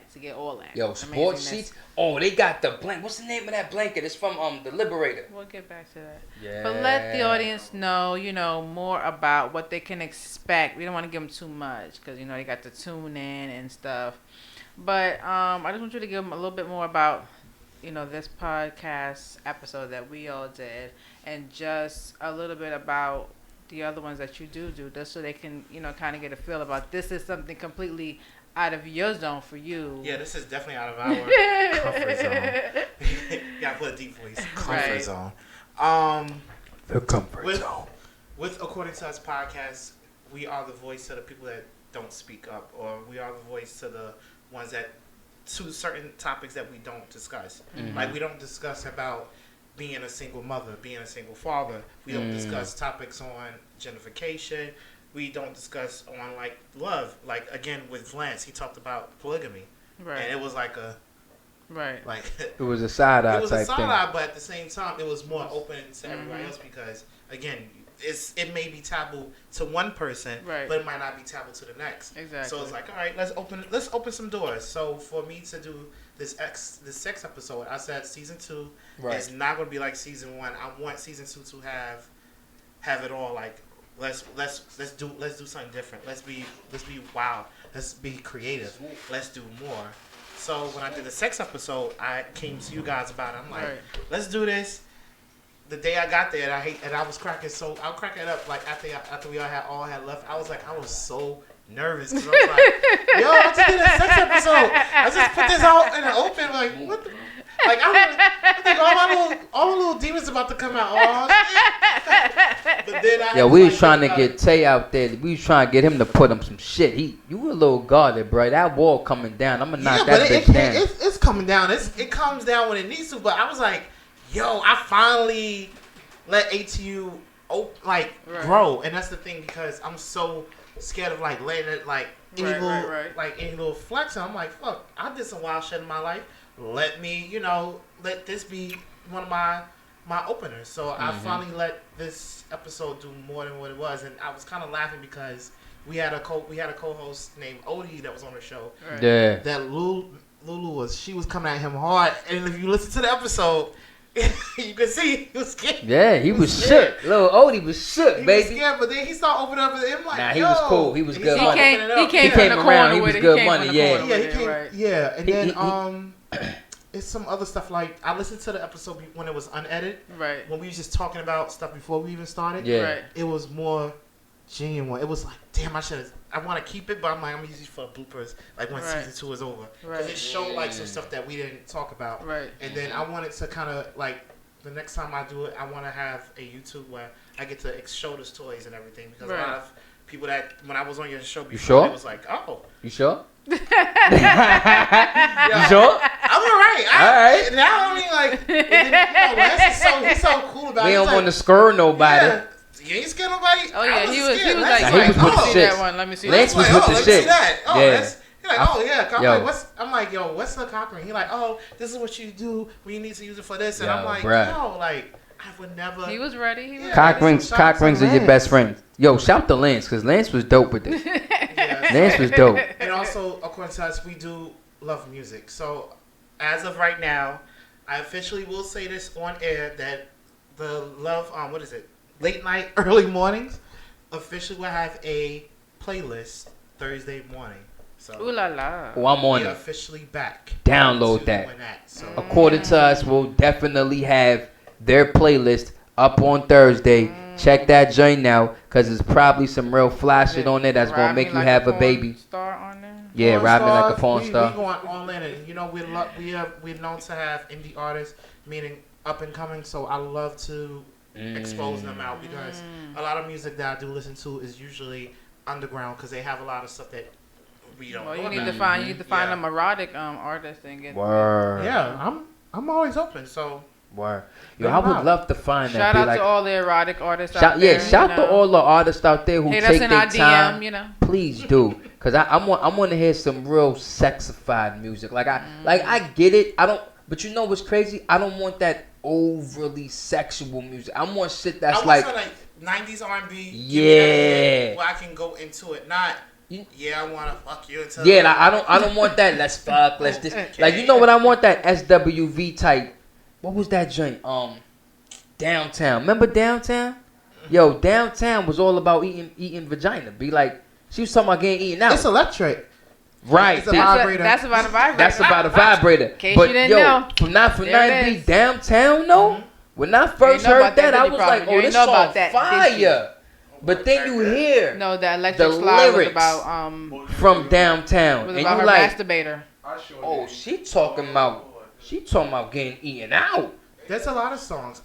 D: Yo, sports
B: Amazingness.
D: sheets. Oh, they got the blanket. What's the name of that blanket? It's from the Liberator.
B: We'll get back to that.
D: Yeah.
B: But let the audience know, more about what they can expect. We don't want to give them too much because, they got to tune in and stuff. But I just want you to give them a little bit more about, this podcast episode that we all did, and just a little bit about the other ones that you do, just so they can, kind of get a feel about this is something completely out of your zone for you.
C: Yeah, this is definitely out of our comfort zone. You gotta put a deep voice. Comfort
B: Right.
C: zone.
D: The comfort
C: with,
D: zone.
C: With According to Us podcast, we are the voice to the people that don't speak up, or we are the voice to the ones that to certain topics that we don't discuss. Like we don't discuss about being a single mother, being a single father. We don't discuss topics on gentrification. We don't discuss on like love. Like again with Lance, he talked about polygamy,
B: Right.
C: and it was like a
B: Right.
C: like
D: It was a side eye
C: it was a
D: type
C: side
D: thing.
C: eye, but at the same time, it was more open to everybody else because again, it may be taboo to one person,
B: Right.
C: but it might not be taboo to the next.
B: Exactly.
C: So it's like, all right, let's open some doors. So for me to do this sex episode, I said season 2 is not going to be like season 1. I want season 2 to have it all. Like let's do something different. Let's be wild. Let's be creative. Let's do more. So when I did the sex episode, I came to you guys about it. I'm like,
B: Right.
C: let's do this. The day I got there, I was cracking. So I'll crack it up like after we all had left. I was so nervous because I was like, yo, I just did a sex episode. I just put this out in the open. Like what? Like I think all my little demons about to come out. Oh, shit. But then I
D: Yeah, we was trying to get Tay out there. We was trying to get him to put him some shit. You a little guarded, bro. That wall coming down. I'm gonna knock that bitch down.
C: It's coming down. It comes down when it needs to. But I was like, yo, I finally let ATU grow, and that's the thing because I'm so scared of like letting it like any little flex. And I'm like, fuck, I did some wild shit in my life. Let me, let this be one of my openers. So I finally let this episode do more than what it was, and I was kind of laughing because we had a co-host named Odie that was on the show.
B: Right.
D: Yeah.
C: That Lulu she was coming at him hard, and if you listen to the episode, you can see he was scared.
D: Yeah, he was shook. Little Odie was shook,
C: He was
D: baby.
C: scared, but then he started opening up, and I'm like,
D: Nah, he
C: yo.
D: was cool. He was
C: He
D: good
C: started
D: money.
C: opening it up.
B: He
D: came
B: came from the
D: around.
B: corner
D: He
B: with
D: was
B: it.
D: good
B: He came
D: money,
B: from the
D: yeah.
B: corner
C: Yeah,
B: with
C: he
B: it,
C: came.
B: right.
C: Yeah, and
D: He-
C: then
D: he-
C: it's some other stuff like I listened to the episode when it was unedited.
B: Right.
C: When we was just talking about stuff before we even started.
D: Yeah.
B: Right.
C: It was more genuine. It was like, damn, I want to keep it, but I'm like, I'm gonna use it for bloopers. Like when
B: Right.
C: season 2 is over, because
B: Right.
C: it showed like some stuff that we didn't talk about.
B: Right.
C: And then I wanted to kind of like the next time I do it, I want to have a YouTube where I get to show the toys and everything because
B: Right.
C: a lot of people that when I was on your show before,
D: sure?
C: it was like, oh,
D: You sure? You
C: yo,
D: sure?
C: I'm alright.
D: Alright.
C: Now I mean like, and then, Lance is so cool about it.
D: We
C: He's
D: don't
C: like,
D: want to scare nobody.
C: yeah, you ain't scared nobody.
B: Oh
C: I
B: yeah,
C: wasn't
B: he was
C: scared.
B: like,
C: Lance
D: Nah, he was with
B: let me
D: the
B: see
D: shits.
B: that one. Let me see
D: Lance
B: that
D: was
B: one.
D: with the
C: let me see
D: shit.
C: that. Oh,
D: Yeah.
C: that's. He's like, oh yeah. I'm
D: Yo.
C: like, I'm like, yo, what's the cockring? He like, oh, this is what you do when you need to use it for this, and
D: Yo,
C: I'm like,
D: bruh.
C: yo, like, I would never.
B: He was ready. He was
C: Yeah.
D: Cock
C: Lance,
D: rings,
C: shout
D: cock
C: out to
D: rings are your
C: Lance.
D: best friend. Yo, shout to Lance because Lance was dope with this.
C: Yeah.
D: Lance was dope.
C: And also, according to us, we do love music. So, as of right now, I officially will say this on air that the love, what is it? Late night, early mornings, officially will have a playlist Thursday morning. So,
B: Ooh la la.
D: Oh, I'm on
C: we are
D: it.
C: officially back.
D: Download
C: to
D: that.
C: doing So,
D: According to us, we'll definitely have their playlist up on Thursday. Check that joint out because there's probably some real fly shit on there that's going to make you have a baby.
B: Star on there.
D: Yeah,
C: porn
D: rapping like a
C: stars,
D: porn
C: we
D: star.
C: going all in, and we're known to have indie artists, meaning up and coming. So I love to expose them out because a lot of music that I do listen to is usually underground because they have a lot of stuff that we don't.
B: Well,
C: know
B: you need
C: about.
B: to find
C: Yeah.
B: a melodic artist and get.
D: Word.
C: Yeah, I'm always open. So
D: Word. Yo, I would love to find that.
B: Shout
D: Be
B: out
D: like,
B: to all the erotic artists out
D: shout,
B: there.
D: yeah, shout
B: you
D: to
B: know.
D: all the artists out there who
B: Hit us
D: take
B: in
D: their
B: our DM,
D: time.
B: you know.
D: Please do, cause I want to hear some real sexified music. Like I get it. I don't, but you know what's crazy? I don't want that overly sexual music. I want shit that's
C: I
D: like,
C: want some like 90s R&B.
D: Yeah.
C: where I can go into it. Not.
D: You-
C: Yeah, I want to fuck you until.
D: yeah. Like, I don't want that. Let's fuck. Let's this. Like you know what I want? That SWV type. What was that joint? Downtown. Remember Downtown? Yo, Downtown was all about eating vagina. Be like, she was talking about getting eaten out.
C: It's electric.
D: Right.
C: It's a
D: That-
C: vibrator.
B: That's about a vibrator.
D: That's about a vibrator.
B: Case
D: But
B: you didn't
D: yo,
B: know.
D: from
B: There it
D: 9
B: is.
D: downtown though, when I first
B: know
D: heard
B: about that
D: that, I
B: Diddy
D: was
B: problem.
D: like,
B: You
D: oh,
B: ain't
D: this
B: know
D: song
B: about that, did you?
D: fire. But then you hear
B: No, the electric
D: The
B: slide was
D: lyrics
B: about
D: from downtown,
B: was
D: and
B: about
D: you
B: her
D: like,
B: masturbator.
D: oh, she talking about getting eaten out.
C: There's a lot of songs.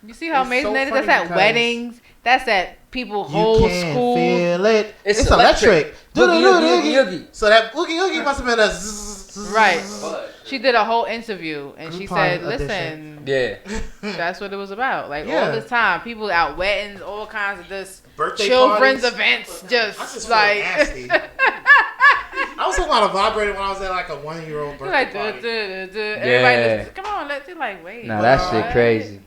B: You see how
C: It's
B: amazing
C: so
B: that is?
C: funny
B: That's at
C: because
B: weddings. That's at people
C: You
B: whole
C: can
B: school.
C: feel it.
D: It's
C: It's
D: electric.
C: electric.
D: Boogie,
C: Do-do-do-do-do.
D: oogie, oogie.
C: So that oogie oogie must have been a zzz.
B: Right. She did a whole interview and she
C: Groupon
B: said,
C: edition.
B: "Listen,
D: Yeah.
B: that's what it was about. Like
C: Yeah.
B: all this time, people out weddings, all kinds of this
C: Birthday
B: children's
C: parties.
B: events,
C: I
B: just
C: just feel
B: like."
C: nasty. I was talking about a vibrator when I was at like a 1-year-old birthday
B: Like,
C: party.
B: everybody just, come on, let's do like, wait.
D: Nah, that
B: what?
D: shit crazy.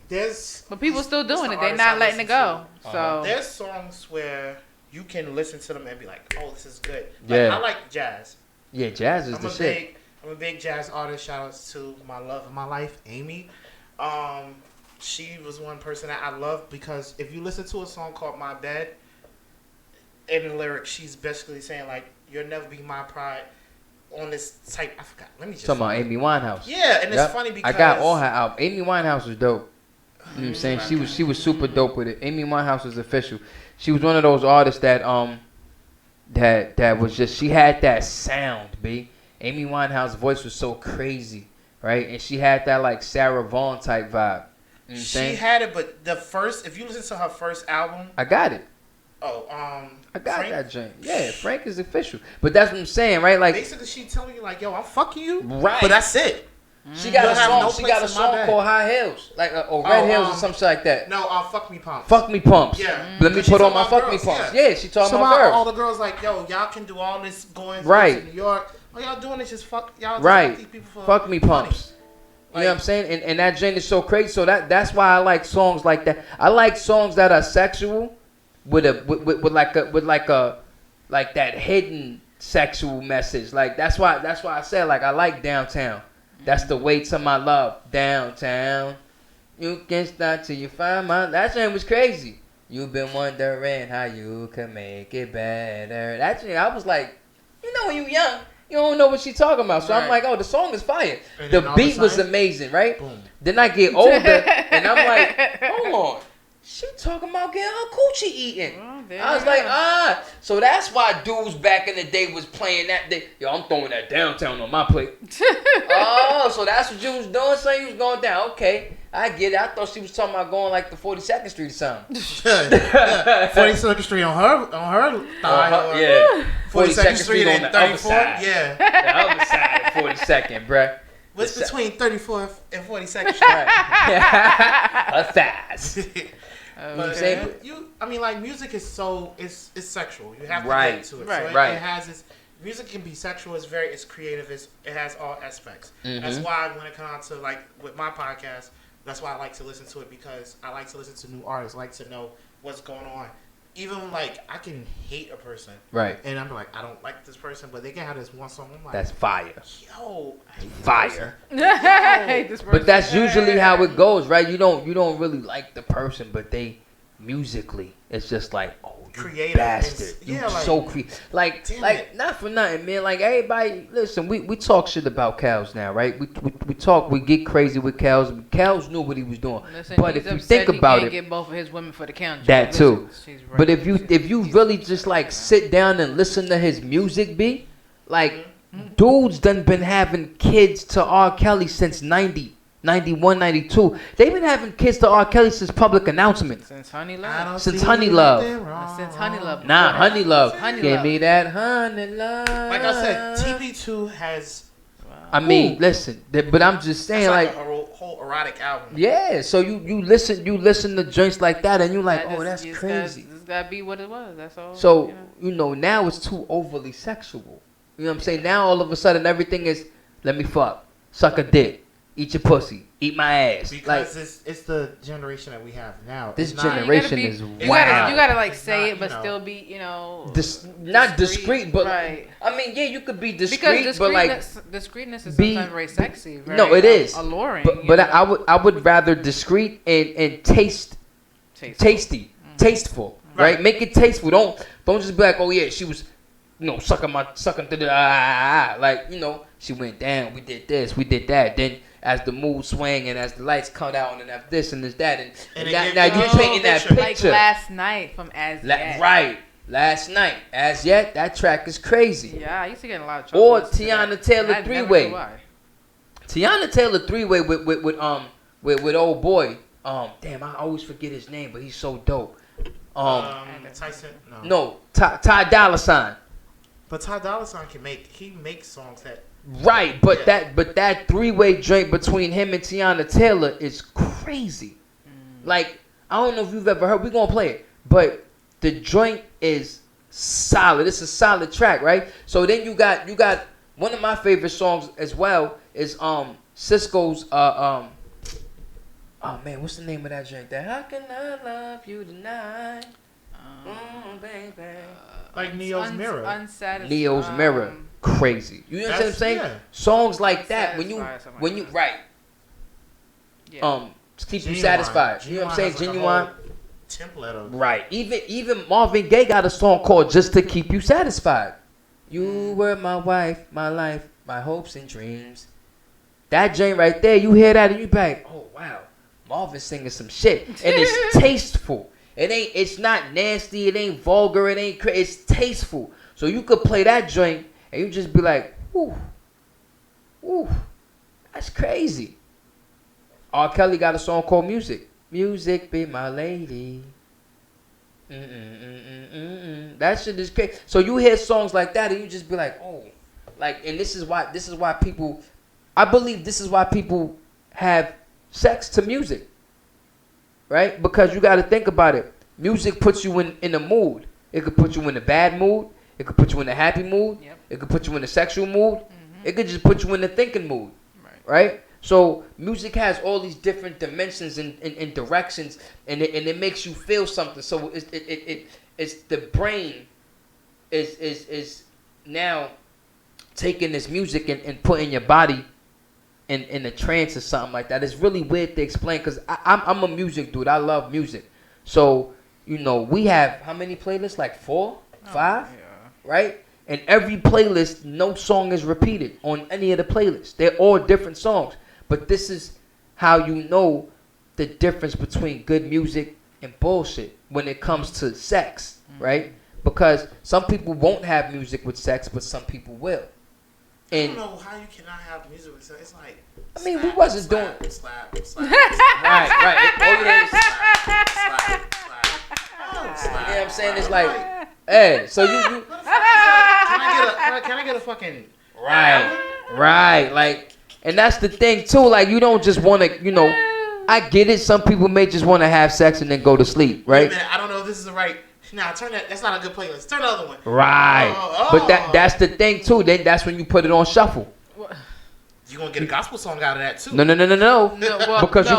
B: But people still doing
C: the
B: it. They're
C: artists
B: not
C: I
B: letting it
C: listen
B: go.
C: to.
B: So
C: There's songs where you can listen to them and be like, oh, this is good. Like,
D: Yeah.
C: I like jazz.
D: Yeah, jazz is the shit.
C: I'm a big jazz artist. Shout outs to my love of my life, Amy. She was one person that I love because if you listen to a song called My Bed, in the lyrics, she's basically saying like, "You'll never be my pride." On this type, I forgot. Let me just
D: Talking about Amy Winehouse.
C: Yeah, and it's
D: Yep.
C: funny because
D: I got all her albums. Amy Winehouse was dope. You know what I'm saying? She was super dope with it. Amy Winehouse was official. She was one of those artists that that was just, she had that sound, B. Amy Winehouse's voice was so crazy, right? And she had that like Sarah Vaughan type vibe. You know what I'm
C: She
D: saying?
C: had it, but the first, if you listen to her first album,
D: I got it.
C: I
D: I got that joint. Yeah, Frank is official. But that's what I'm saying, right? Like,
C: basically, she telling you like, "Yo, I'm fucking you,"
D: right.
C: but that's it.
D: She got
C: You
D: a
C: have
D: song.
C: no
D: She
C: place
D: got a
C: in my
D: song
C: bed.
D: called High Heels, like or Red
C: Oh,
D: Heels or some shit like that.
C: No, fuck me pumps.
D: Fuck me pumps.
C: Yeah.
D: Let me
C: She
D: put on
C: talking
D: my
C: about
D: fuck me
C: girls,
D: pumps.
C: yeah.
D: Yeah, she talking
C: So
D: about girls.
C: all the girls like, "Yo, y'all can do all this going
D: Right.
C: to New York. All y'all doing is just fuck y'all. Just
D: Right.
C: fuck these people for
D: Fuck me
C: money."
D: pumps. You know what I'm saying? And that joint is so crazy. So that's why I like songs like that. I like songs that are sexual with like that hidden sexual message. Like that's why I said like I like Downtown. That's the way to my love. Downtown. You can start till you find my. That joint was crazy. You've been wondering how you can make it better. That joint, I was like, you know, when you young, you don't know what she's talking about. So I'm like, oh, the song is fire.
C: And
D: The
C: then all of a
D: beat was
C: sudden,
D: amazing, right?
C: boom.
D: Then I get older and I'm like, hold on. She talking about getting her coochie eaten.
B: Well, there
D: I was
B: you
D: like,
B: go.
D: So that's why dudes back in the day was playing that. Yo, I'm throwing that Downtown on my plate. Oh, so that's what you was doing? So you was going down. Okay, I get it. I thought she was talking about going like the 42nd Street or something.
C: 42nd Street on her thigh. or
D: Yeah.
C: 42nd Street
D: on
C: and
D: the other
C: 34th.
D: side.
C: Yeah.
D: The other side of 42nd, bruh.
C: What's between 34th and 42nd Street?
D: Right. Her thighs.
C: But
D: saying?
C: I mean, like music is so it's sexual. You have to
D: Right.
C: get into it.
B: Right.
C: So
D: Right.
C: it has its music can be sexual. It's creative. It has all aspects.
D: Mhm.
C: That's why when it comes to like with my podcast, that's why I like to listen to it because I like to listen to new artists. I like to know what's going on. Even like I can hate a person,
D: Right.
C: and I'm like I don't like this person, but they can have this one song. I'm like,
D: That's fire.
C: yo, I hate this
D: Fire.
B: I hate this
D: But that's
B: person.
D: usually how it goes, right? You don't really like the person, but they musically, it's just like, oh, you
C: Creative.
D: bastard, you
C: Yeah, like,
D: so like
C: damn
D: like
C: it.
D: not for nothing, man. Like everybody, listen, we talk shit about Cows now, right? We get crazy with Cows. Cows knew what he was doing,
B: Listen,
D: but
B: he's
D: if you
B: upset
D: think
B: he
D: about
B: can't
D: it,
B: get both of his women for the count.
D: that too.
B: She's right.
D: But if you really just like sit down and listen to his music, be like, dudes done been having kids to R. Kelly since 90, 91, 92. They've been having kids to R. Kelly since public announcements.
B: Since Honey
C: I
B: Love.
C: don't
D: Since
C: see
D: Honey Love.
C: nothing wrong.
B: Since Honey Love.
D: Nah,
B: before that.
D: Honey Love.
B: Honey
D: Give
B: Love.
D: me that Honey Love.
C: Like I said, TP2 has
D: I mean, listen, but I'm just saying,
C: that's
D: like,
C: like a whole erotic album.
D: yeah. So you listen to joints like that, and you like,
B: That
D: oh,
B: just-
D: that's
B: it's
D: crazy.
B: Gotta, it's gotta be what it was. That's all.
D: So,
B: you know.
D: now it's too overly sexual. You know what I'm saying? Now all of a sudden everything is, let me fuck, suck a dick, eat your pussy, eat my ass.
C: Because
D: Like,
C: it's the generation that we have now.
D: this
C: It's not-
D: generation
B: you
D: is
B: you
D: wow.
B: gotta, you gotta like
C: It's
B: say
C: not,
B: it, but
C: you know.
B: still be, you know,
D: Not discreet, but
B: right.
D: I mean, yeah, you could be
B: Because
D: discreet, but like,
B: discreetness is
D: be-
B: sometimes very sexy. Very,
D: no, it is.
B: alluring.
D: but
B: you know?
D: I would rather discreet and tasty, tasteful, right?
C: Right.
D: Make it tasteful. Don't just be like, oh yeah, she was sucking through the like, she went down. We did this, we did that. Then as the mood swang and as the lights come out and after this and this that and now you painting that
B: Like
D: picture.
B: last night from As Yet.
D: Right. Last night, As Yet, that track is crazy.
B: Yeah, I used to get in a lot of trouble.
D: Or
B: listening to
D: Tiana
B: that.
D: Taylor
B: And I never
D: three-way.
B: knew why.
D: Tiana Taylor three-way with old boy. Damn, I always forget his name, but he's so dope.
C: Tyson.
D: No, Ty Dolla $ign.
C: But Ty Dolla $ign he makes songs that.
D: Right, but that three-way joint between him and Tiana Taylor is crazy. Like, I don't know if you've ever heard. We're gonna play it, but the joint is solid. It's a solid track, right? So then you got one of my favorite songs as well is Cisco's oh man, what's the name of that joint? That How Can I Love You Tonight? Baby.
C: Like Neo's Mirror.
B: Unsatisfied.
D: Neo's Mirror, crazy. You know what I'm saying?
C: Yeah.
D: Songs like that when you
B: Unsatisfied,
D: right.
B: Yeah.
D: To keep you
C: Genuine.
D: satisfied. You know what I'm saying?
C: has like a
D: Genuine.
C: whole template of.
D: Right. Even Marvin Gaye got a song called Just to Keep You Satisfied. You were my wife, my life, my hopes and dreams. That joint right there, you hear that and you be like, oh wow, Marvin's singing some shit. And it's tasteful. It's not nasty, it ain't vulgar, it ain't it's tasteful. So you could play that joint and you just be like, ooh, that's crazy. R. Kelly got a song called Music. Music be my lady. That shit is crazy. So you hear songs like that and you just be like, oh, like, and this is why people, I believe this is why people have sex to music, right? Because you got to think about it. Music puts you in a mood. It could put you in a bad mood. It could put you in a happy mood.
B: Yep.
D: It could put you in a sexual mood. It could just put you in a thinking mood, right? So music has all these different dimensions and directions, and it makes you feel something. So it's the brain is now taking this music and putting your body in a trance or something like that. It's really weird to explain because I'm a music dude. I love music. So we have how many playlists? Like 4, 5, right? And every playlist, no song is repeated on any of the playlists. They're all different songs. But this is how you know the difference between good music and bullshit when it comes to sex, right? Because some people won't have music with sex, but some people will.
C: I
D: And
C: don't know how you cannot have music with sex. It's like.
D: I mean, we wasn't doing.
C: Slap.
D: Right. Oh, yeah.
C: Slap.
D: You know what I'm saying? It's like, hey, so you
C: Can I get a fucking.
D: right, like. And that's the thing too. Like you don't just want to, I get it. Some people may just want to have sex and then go to sleep, right?
C: Wait a minute, I don't know if this is the right. Nah, turn that. That's not a good playlist. Turn the other one.
D: Right. But that's the thing too. Then that's when you put it on shuffle.
C: You gonna get a gospel song out of that too?
D: No. Because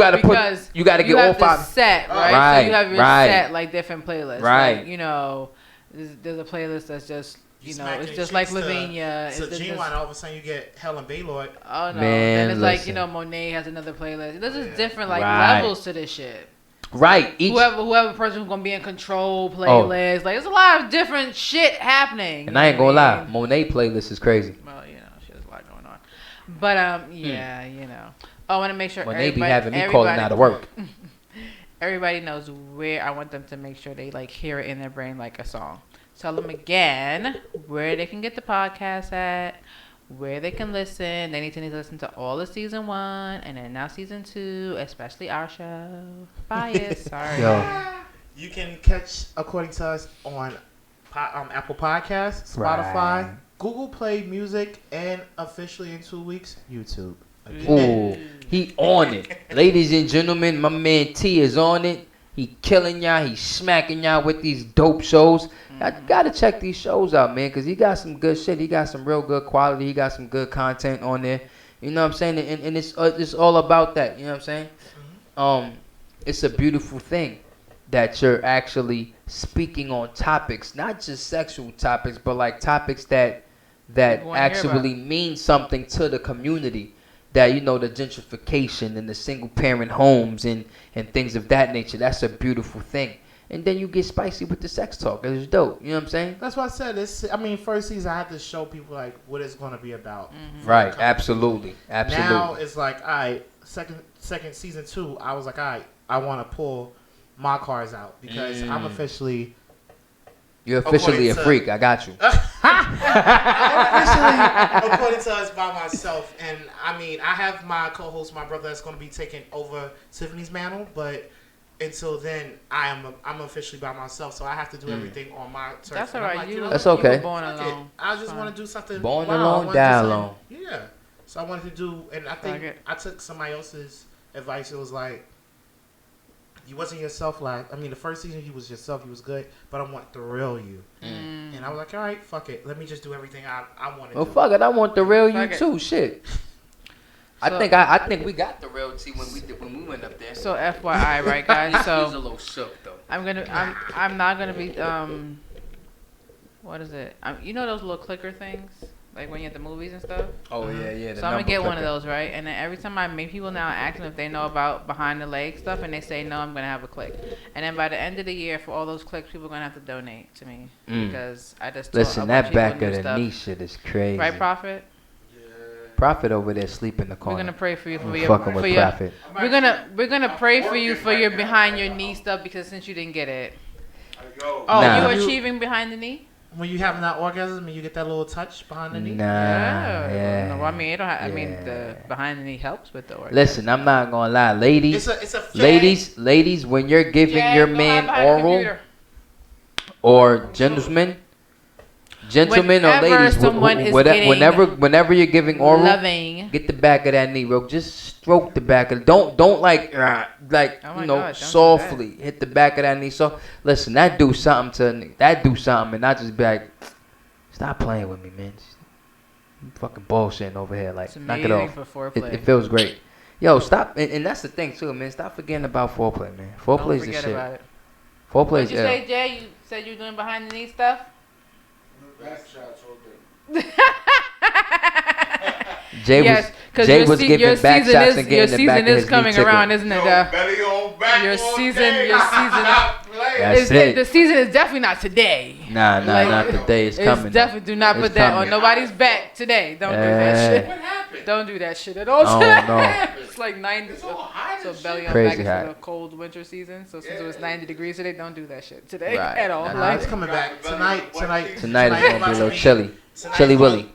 D: you gotta get all 5
B: set, right?
D: Right,
B: So you have your
D: right.
B: set like different playlists,
D: Right.
B: Like, there's a playlist that's just.
C: Smacking
B: It's
C: your
B: just like
C: cheeks to-
B: Lavinia.
C: So
B: It's
C: Genuine, all of a sudden you get Helen Baylord.
B: Oh no!
D: Man,
B: and it's
D: listen.
B: like Monet has another playlist. There's just different
D: Right.
B: levels to this shit.
D: Right.
B: Whoever person who's gonna be in control playlist, like there's a lot of different shit happening.
D: And I ain't gonna lie, Monet playlist is crazy.
B: Well, she has a lot going on. But I want to make sure
D: Monet be having me calling out of work.
B: Everybody knows where I want them to make sure they hear it in their brain like a song. Tell them again where they can get the podcast at, where they can listen. They need to listen to all of season 1 and then now season 2, especially our show. Bias, sorry.
D: Yo.
C: You can catch, according to us, on Apple Podcasts, Spotify,
D: Right.
C: Google Play Music, and officially in 2 weeks, YouTube.
D: Ooh, he on it. Ladies and gentlemen, my man T is on it. He killing y'all. He smacking y'all with these dope shows. I gotta check these shows out, man, because he got some good shit. He got some real good quality. He got some good content on there. You know what I'm saying? And it's all about that. You know what I'm saying? It's a beautiful thing that you're actually speaking on topics, not just sexual topics, but like topics that actually mean something to the community. That, the gentrification and the single parent homes and things of that nature. That's a beautiful thing. and then you get spicy with the sex talk. It's dope. You know what I'm saying?
C: That's why I said this. I mean, first season I had to show people like what it's gonna be about.
D: Right. Absolutely.
C: Now it's like, all right, second season 2. I was like, all right, I want to pull my cards out because I'm officially.
D: You're officially a freak. I got you.
C: According to us, by myself, and I mean, I have my co-host, my brother, that's going to be taking over Tiffany's mantle, but until then, I'm officially by myself, so I have to do everything on my terms.
B: That's
C: And
B: all
C: I'm
B: right.
C: like,
B: You
C: know,
D: That's
B: you
D: okay.
B: were born
C: fuck it.
B: alone.
C: I just want to do something.
D: Born
C: wild.
D: alone,
C: I wanna do
D: die
C: something-
D: alone.
C: Yeah. So I wanted to do, and I think
B: it.
C: I took somebody else's advice. It was like, you wasn't yourself the first season you was yourself, you was good, but I want the real you. And I was like, all right, fuck it. Let me just do everything I want to
D: Well,
C: do.
D: fuck it. I want the real you
B: Fuck it.
D: too. Shit.
B: So-
D: I think we got the real T when we went up there.
B: So FYI, right, guys?
D: He was a
B: So
D: little shook though.
B: I'm not gonna be what is it? You know those little clicker things, like when you're at the movies and stuff.
D: Oh yeah.
B: So I'm gonna get one of those, right? And then every time I make people now ask them if they know about behind the leg stuff, and they say no, I'm gonna have a click. And then by the end of the year, for all those clicks, people are gonna have to donate to me because I just told a
D: Listen,
B: bunch
D: that
B: people
D: back
B: new
D: of the
B: stuff.
D: knee shit is crazy.
B: Right, Prophet?
D: Prophet over there sleep in the
B: We're
D: corner.
B: gonna pray for you for
D: I'm
B: your
D: fucking with
B: for your.
D: Prophet.
B: We're gonna pray for you for your behind your knee stuff because since you didn't get it.
E: Yo,
B: Oh,
D: Nah.
B: you achieving behind the knee?
C: When you having that orgasm and you get that little touch behind the knee.
D: Yeah.
B: No, I mean it don't. I mean
D: Yeah.
B: the behind the knee helps with the orgasm.
D: Listen, I'm not gonna lie, ladies.
C: It's a
D: Ladies, when you're giving
B: Jay,
D: your
B: go
D: man
B: hide behind the
D: oral,
B: computer.
D: or gentlemen or
B: Whenever
D: ladies,
B: someone is getting
D: whenever you're giving oral,
B: loving.
D: get the back of that knee, bro. Just stroke the back of. Don't like
B: Oh my God, don't do
D: softly hit the back of that knee. So listen, that do something, and not just be like, stop playing with me, man. You fucking bullshitting over here, like
B: It's
D: knock it
B: amazing
D: off.
B: for
D: It
B: foreplay.
D: feels great. Yo, stop, and that's the thing too, man. Stop forgetting about foreplay, man.
B: Don't
D: Foreplay's the
B: forget
D: shit.
B: about it.
D: Foreplay's
B: What you
D: ill.
B: say, Jay? You said you were doing behind the knee stuff.
E: back shots all day.
D: Jay was giving back shots and
B: your
D: getting the back
B: season
D: of
B: is
D: his
B: coming
D: knee tickled.
B: around, isn't it?
E: Yo, belly on back
B: your
E: all
B: season-
E: day.
B: your season-
D: That's it.
B: The season is definitely not today.
D: Nah,
B: Like,
D: not today. It's coming.
B: Definitely do not
D: It's
B: put that
D: coming.
B: on nobody's back today. Don't do that shit.
E: What happened?
B: Don't do that shit at all.
D: Oh, no.
B: It's like 90.
E: It's all hot
B: So
E: and
B: belly
E: shit.
B: on
D: Crazy
B: back is
D: hot.
B: for the cold winter season. So since it was
E: Yeah.
B: 90 degrees today, don't do that shit today
D: Right.
B: at all.
D: Nah,
C: Nah,
B: Like,
C: it's coming back tonight.
D: Tonight is
C: about
D: gonna be a
C: to
D: little chilly.
C: tonight's
D: Chilly
C: gonna-
D: Willy.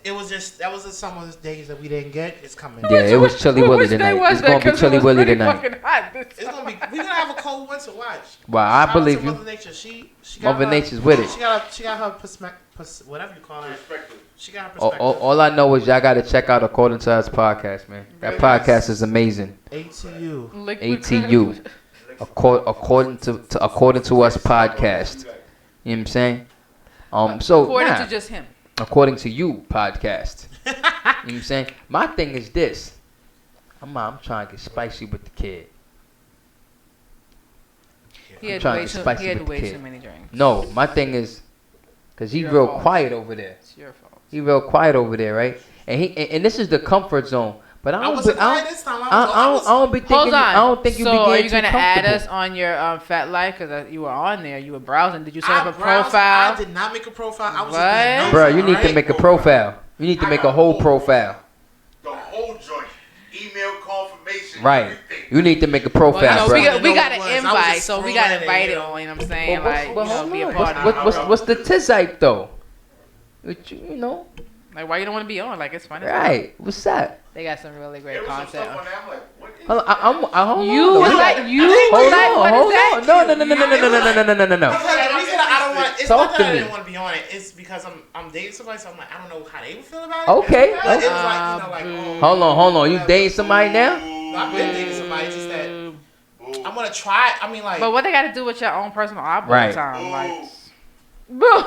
C: It was just that was just some of those days that we didn't get. It's coming.
D: Yeah, it was Chilly Willy
B: which day
D: tonight.
B: was
D: It's
B: that?
D: gonna be
B: 'Cause it
D: Chilly
B: was
D: Willy
B: pretty
D: tonight.
B: fucking hot this
C: It's
B: time.
C: gonna be. We're gonna have a cold winter. Watch.
D: Wow, I
C: Shout out to
D: believe you.
C: Mother Nature. She got
D: Mother
C: her-
D: Nature's with it.
C: She got her whatever you call her.
E: Perspective.
C: She got her
D: All,
C: perspective.
D: all I know is y'all gotta check out According to Us podcast, man. That
C: Very
D: podcast is amazing.
C: ATU.
B: Liquid
D: ATU. According to Us podcast. You know what I'm saying? So
B: According
D: nah,
B: to just him.
D: according to you podcast. You know what I'm saying? My thing is this. I'm trying to get spicy with the kid.
B: He had
D: trying
B: way
D: to
B: too,
D: spice
B: he
D: it
B: had
D: with the
B: way
D: kid.
B: too many drinks.
D: No, my thing is, cause he
B: Your
D: real
B: fault.
D: quiet over there.
B: It's your fault.
D: He real quiet over there, right? And and this is the comfort zone. But I
C: I
D: don't.
C: wasn't
D: be, I
C: quiet
D: don't,
C: this time.
D: I don't be thinking.
B: Hold on.
D: I don't think you
B: so
D: be getting
B: are you
D: too
B: gonna add
D: comfortable.
B: us on your Fat Life? Because you were on there. You were browsing. Did you set
C: I
B: up a
C: browsed,
B: profile?
C: I did not make a profile. I was
B: What?
C: just being nosy,
D: Bro, you need to
C: alright?
D: make a profile. You need to make a whole profile.
E: The whole joint. Email confirmation.
D: Right.
E: Everything.
D: You need to make a
B: Well,
D: profile,
B: you know,
D: bro.
B: we got
C: I
B: an
C: was
B: invite,
C: just
B: so we got
C: scrolling
B: invited
C: and, you know.
B: on. You know what I'm saying?
D: Well,
B: Like, you know, be a
D: hold
B: part
D: on.
B: of it.
D: What's the tizite though? You know,
B: Like, why you don't want to be on? Like, it's fun.
D: right? What's that?
B: They got some really great
E: There was some
B: content.
E: stuff on there. I'm like, what is
D: Hold on, hold
B: You
D: on.
B: was
D: Hold
B: like,
D: on.
B: you was like, what
D: Hold
B: is that?
D: on. No.
C: Because the reason I don't want it's
D: Talk
C: not that
D: to
C: I
D: me.
C: didn't want to be on it. It's because I'm dating somebody, so I'm like I don't know how they would feel about it.
D: Okay.
C: But it was like oh,
D: Hold on. You dating somebody now?
C: No, I've been dating somebody. It's just that
E: Boo.
C: I'm gonna try. I mean, like
B: But what they got to do with your own personal op all
D: Right.
B: the time? Like,
E: Boo.
B: boo.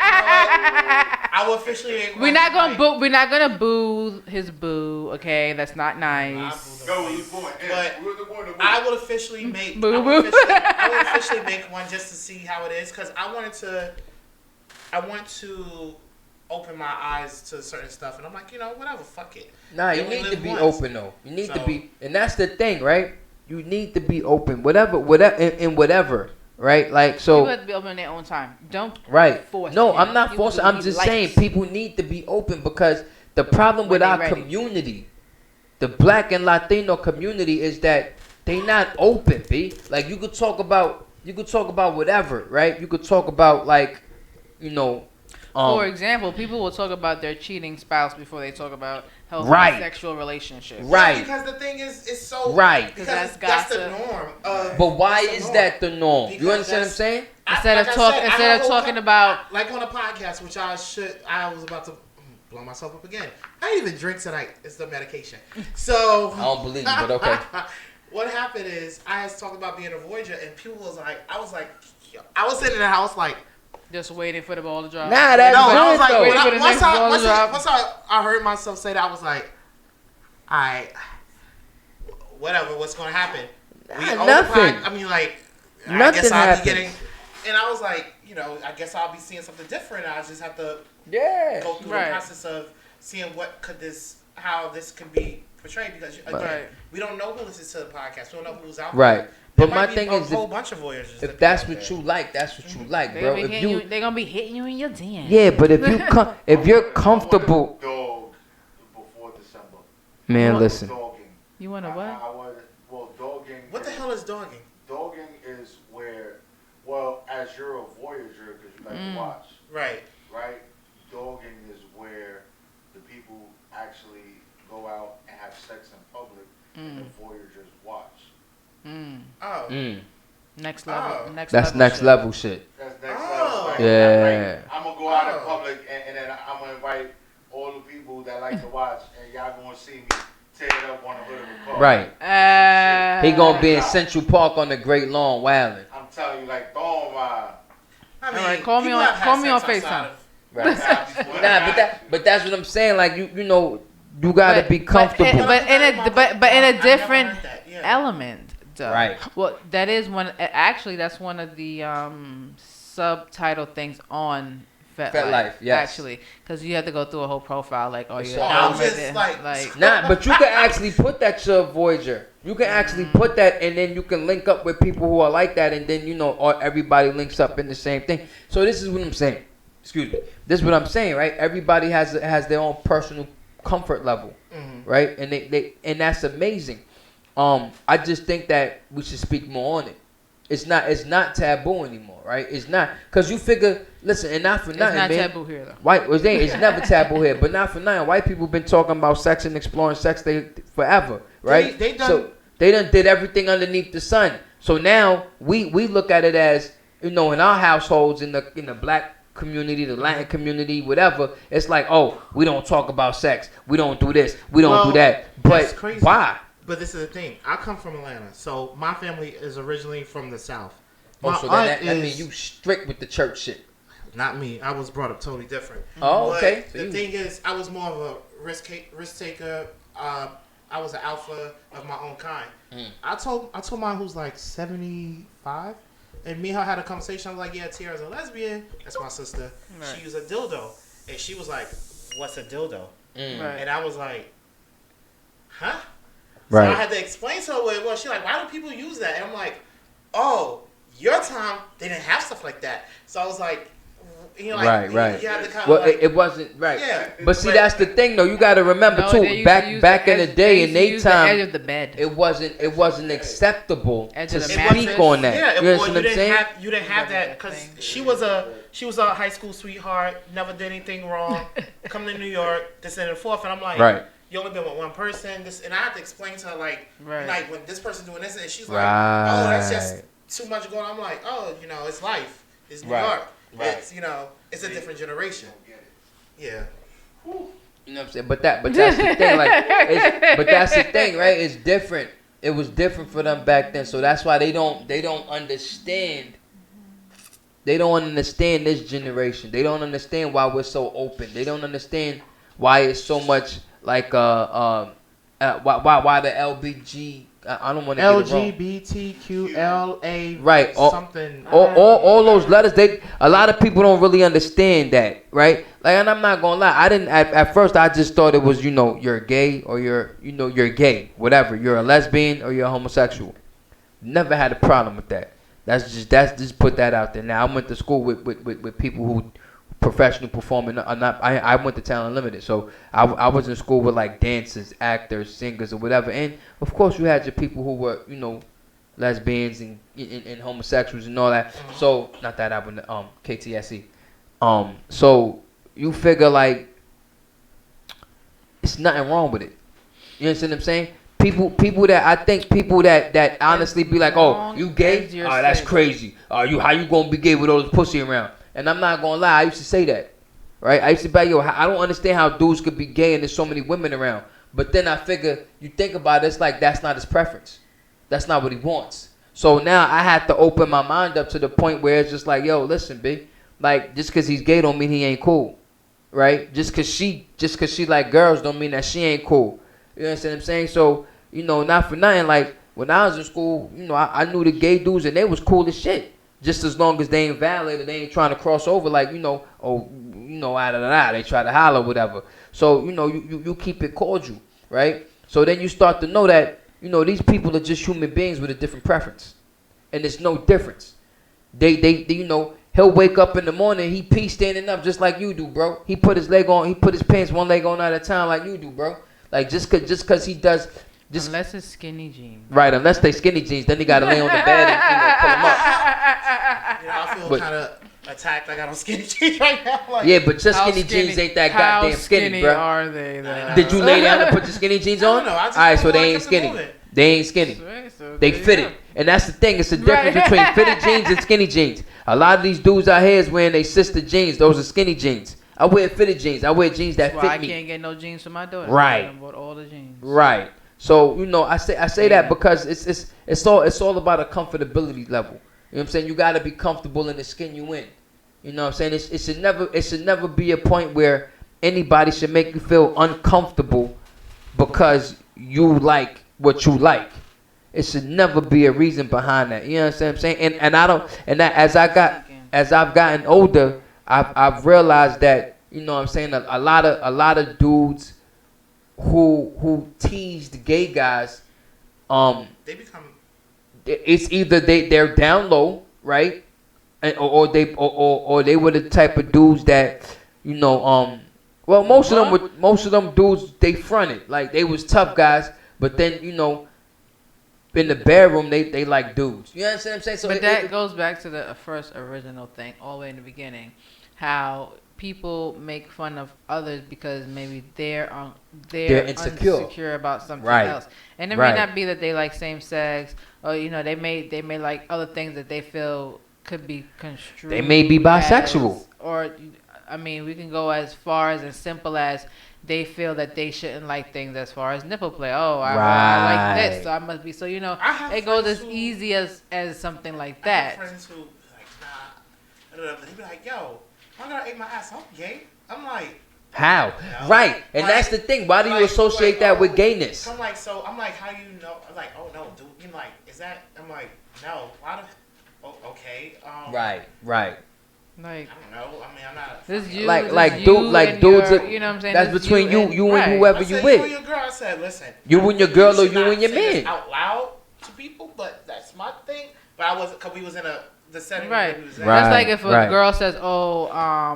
C: I will officially.
B: We're not gonna boo. We're not gonna boo his boo. Okay, that's not nice.
E: Go, you point.
C: But
E: Who's the one to
C: I will officially make.
B: Boo
C: I
B: boo.
C: will officially make one just to see how it is because I want to open my eyes to certain stuff, and I'm like, you know, whatever, fuck it.
D: Nah, you
C: And we
D: need to
C: live
D: be
C: once.
D: open though. You need to
C: So-
D: be, and that's the thing, right? you need to be open, whatever, in whatever, right? Like so.
B: People have to be open in their own time. Don't
D: Right.
B: force.
D: No,
B: it.
D: I'm not
B: You
D: forcing.
B: will
D: I'm
B: be
D: just
B: likes.
D: saying people need to be open because the problem with
B: When they
D: our
B: ready.
D: community, the Black and Latino community, is that they not open. B. Like you could talk about whatever, right? You could talk about like, you know.
B: For example, people will talk about their cheating spouse before they talk about healthy
D: Right.
B: sexual relationships.
D: Right.
C: Because the thing is, it's so
D: Right.
C: Because
B: That's
C: that's the
B: gossip.
C: norm.
D: But why
C: that's the
D: is
C: norm.
D: that the norm? You
C: Because
D: understand what I'm saying?
B: Instead of
C: Like I
B: talk,
C: said, I
B: instead
C: have
B: of
C: a whole
B: talking about
C: like on a podcast, which I was about to blow myself up again. I didn't even drink tonight. It's the medication. So
D: I don't believe you, but okay.
C: What happened is I was talking about being a Voyager, and people was like, I was sitting in the house like.
B: just waiting for the ball to drop.
D: Nah, that's
C: No, I was
D: good
C: like,
D: though.
B: Wait for the next ball to drop.
C: once I heard myself say that, I was like, whatever, what's going to happen?
D: Nothing.
C: I mean, like, I
D: Nothing
C: guess I'll
D: happens.
C: be getting, and I was like, you know, I guess I'll be seeing something different. I just have to
D: Yeah.
C: go through
B: Right.
C: the process of seeing how this can be portrayed, because again,
B: Right.
C: we don't know who listens to the podcast. We don't know who's out
D: Right.
C: there.
D: But
C: There
D: my
C: might be
D: thing
C: a
D: is,
C: whole bunch of Voyagers.
D: if that's what you like, that's what you like,
B: They're
D: bro.
B: gonna,
D: If you,
B: they're gonna be hitting you in your den.
D: yeah, but if you if you're comfortable,
E: Dog before December.
D: man, listen.
E: Dogging.
B: You wanna what?
E: I wanted, well, dogging.
C: What the hell is dogging?
E: Dogging is where, well, as you're a Voyager, because you like to watch,
C: Right.
E: right? Dogging is where the people actually go out and have sex in public, and the Voyagers watch.
C: Oh.
D: Mm,
B: Next level.
C: Oh.
B: Next
D: that's
B: level
D: next
B: shit.
D: level shit.
E: That's next
C: Oh.
E: level. Like,
D: Yeah.
E: like, I'm gonna go out in
C: Oh.
E: public and then I'm gonna invite all the people that like to watch, and y'all gonna see me tear it up on the hood of a car.
D: Right. He gonna be in Central Park on the Great Lawn wilding.
E: I'm telling you, like, don't mind.
C: I mean,
B: All right, call me
C: people
B: on-
C: have had
B: call me on
C: sex outside
B: FaceTime.
C: of-
D: Right. Nah, but that's what I'm saying. Like you know, you gotta be comfortable.
B: But in a
C: I've never
B: different
C: heard that, yeah.
B: element. Though.
D: Right.
B: Well, that is one. Actually, that's one of the subtitle things on
D: FetLife, yes.
B: Actually, because you have to go through a whole profile, like, oh,
D: It's
B: you're
D: all-
C: I was
B: over
C: just
B: there.
C: like-
D: Nah, but you can actually put that to a Voyager. You can actually put that, and then you can link up with people who are like that, and then you know, everybody links up in the same thing. So this is what I'm saying. Excuse me. This is what I'm saying, right? Everybody has their own personal comfort level, right? And and that's amazing. I just think that we should speak more on it. It's not taboo anymore, right? It's not, because you figure, listen, and not for
B: it's
D: nothing,
B: not
D: man.
B: taboo here though.
D: It's never taboo here, but not for nothing. White people been talking about sex and exploring sex forever, right?
C: They done-
D: so they done did everything underneath the sun. So now we look at it as, you know, in our households, in the black community, the Latin community, whatever, it's like, oh, we don't talk about sex, we don't do this, we don't do that.
C: that's
D: But
C: crazy.
D: why?
C: But this is the thing. I come from Atlanta, so my family is originally from the South.
D: Oh,
C: My
D: so
C: aunt
D: that
C: is-
D: means you strict with the church shit.
C: Not me. I was brought up totally different.
D: Oh,
C: But
D: okay. So
C: the
D: you-
C: thing is, I was more of a risk taker. I was an alpha of my own kind. I told mine who's like 75, and me and her had a conversation. I was like, yeah, Tiara's a lesbian. That's my sister.
B: Right.
C: She used a dildo, and she was like, what's a dildo?
B: Right.
C: And I was like, huh?
D: Right.
C: So I had to explain to her what it was. She's like, why do people use that? And I'm like, oh, your time, they didn't have stuff like that. So I was like, you know, like,
D: Right.
C: you had to kind
D: Well,
C: of like,
D: it wasn't right.
C: Yeah.
D: But see, that's the thing, though. You got to remember
B: No, they
D: too.
B: used to
D: Back
B: use
D: back
B: the
D: in the
B: edge-
D: day,
B: used
D: in
B: to
D: their
B: use the edge
D: time,
B: of the bed.
D: it wasn't acceptable
B: Edge
D: to
B: of the
D: speak
B: mattress.
D: on that.
C: yeah,
D: you
C: well,
D: understand what I'm saying?
C: you didn't have that because she was a high school sweetheart, never did anything wrong, come to New York, this and the fourth, and I'm like,
D: Right.
C: you only been with one person, this, and I had to explain to her like,
B: Right.
C: like when this person doing this, and she's like, oh, that's just
D: Right.
C: too much going on. I'm like, oh, you know, it's life, it's New
D: Right.
C: York,
D: Right.
C: it's, you know, it's a different generation. Yeah.
D: You know what I'm saying? But that's the thing. But that's the thing, right? It's different. It was different for them back then, so that's why they don't understand. They don't understand this generation. They don't understand why we're so open. They don't understand why it's so much like why the LBG. I don't want to get it wrong.
C: LGBTQLA
D: Right.
C: something.
D: All those letters. A lot of people don't really understand that, right? Like, and I'm not gonna lie, I didn't at first. I just thought it was, you're gay or you're gay, whatever. You're a lesbian or you're a homosexual. Never had a problem with that. That's just put that out there. Now I went to school with people who professional performing. I went to Talent Limited, so I was in school with like dancers, actors, singers, or whatever. And of course, you had your people who were lesbians and homosexuals and all that. So not that I went to KTSE. So you figure like it's nothing wrong with it. You understand what I'm saying? People that honestly be like, oh, you gay? Oh, that's crazy. How you gonna be gay with all this pussy around? And I'm not gonna lie, I used to say that, right? I used to be like, yo, I don't understand how dudes could be gay and there's so many women around. But then I figure, you think about it, it's like that's not his preference. That's not what he wants. So now I had to open my mind up to the point where it's just like, yo, listen, B, like just cause he's gay don't mean he ain't cool, right? Just cause she like girls don't mean that she ain't cool. You understand what I'm saying? So, not for nothing, like when I was in school, I knew the gay dudes and they was cool as shit. Just as long as they ain't violated, they ain't trying to cross over like, they try to holler, whatever. So, you keep it cordial, right? So then you start to know that, these people are just human beings with a different preference. And there's no difference. They he'll wake up in the morning, he pee standing up just like you do, bro. He put his pants one leg on at a time like you do, bro. Like just cause he does.
B: Unless it's skinny jeans.
D: Right, unless they skinny jeans, then he gotta lay on the bed and pull them up.
C: I feel kind of attacked. I got on skinny jeans right now. Like,
D: yeah, but just skinny jeans ain't that goddamn skinny, bro.
B: How skinny are they, though?
D: Did you lay down and put your skinny jeans on?
C: No,
D: All right, so they ain't skinny. They ain't skinny. They fitted. And that's the thing. It's the difference between fitted jeans and skinny jeans. A lot of these dudes out here is wearing their sister jeans. Those are skinny jeans. I wear fitted jeans. I wear jeans that fit me.
B: I can't get no jeans for my daughter.
D: Right.
B: I bought all the jeans.
D: Right. So I say that because it's all about a comfortability level. You know what I'm saying? You gotta be comfortable in the skin you in. You know what I'm saying? It should never be a point where anybody should make you feel uncomfortable because you like what you like. It should never be a reason behind that. You know what I'm saying? As I've gotten older, I've realized that, a lot of dudes who tease the gay guys,
C: they become.
D: It's either they're down low, right, or they were the type of dudes that, well, most of them dudes, they fronted like they was tough guys, but then in the bedroom they like dudes. You understand what I'm saying? So
B: but that goes back to the first original thing, all the way in the beginning, how people make fun of others because maybe they're insecure about something else, and it may not be that they like same sex, or they may like other things that they feel could be construed.
D: They may be bisexual,
B: or we can go as far as simple as they feel that they shouldn't like things as far as nipple play. Oh, I like this, so I must be. So it goes as easy as something like that.
C: I have friends who like they be like, yo, my girl ate my ass. I'm gay. I'm like,
D: how? No. Right, and like, that's the thing. Why do you associate that with gayness?
C: So I'm like, how you know? I'm like, oh no, dude. You're like, is that? I'm like, no. Why the? Oh, okay.
D: Right.
B: Like,
C: I don't know. I'm not.
B: This you,
D: dudes.
B: You know what I'm saying?
D: That's between you and whoever you with.
C: You and your girl. I said, listen.
D: You and your girl or you and your man.
C: Out loud to people, but that's my thing. But I wasn't, cause we was in the setting.
B: Right.
C: Was
B: That's like if a girl says, "Oh, how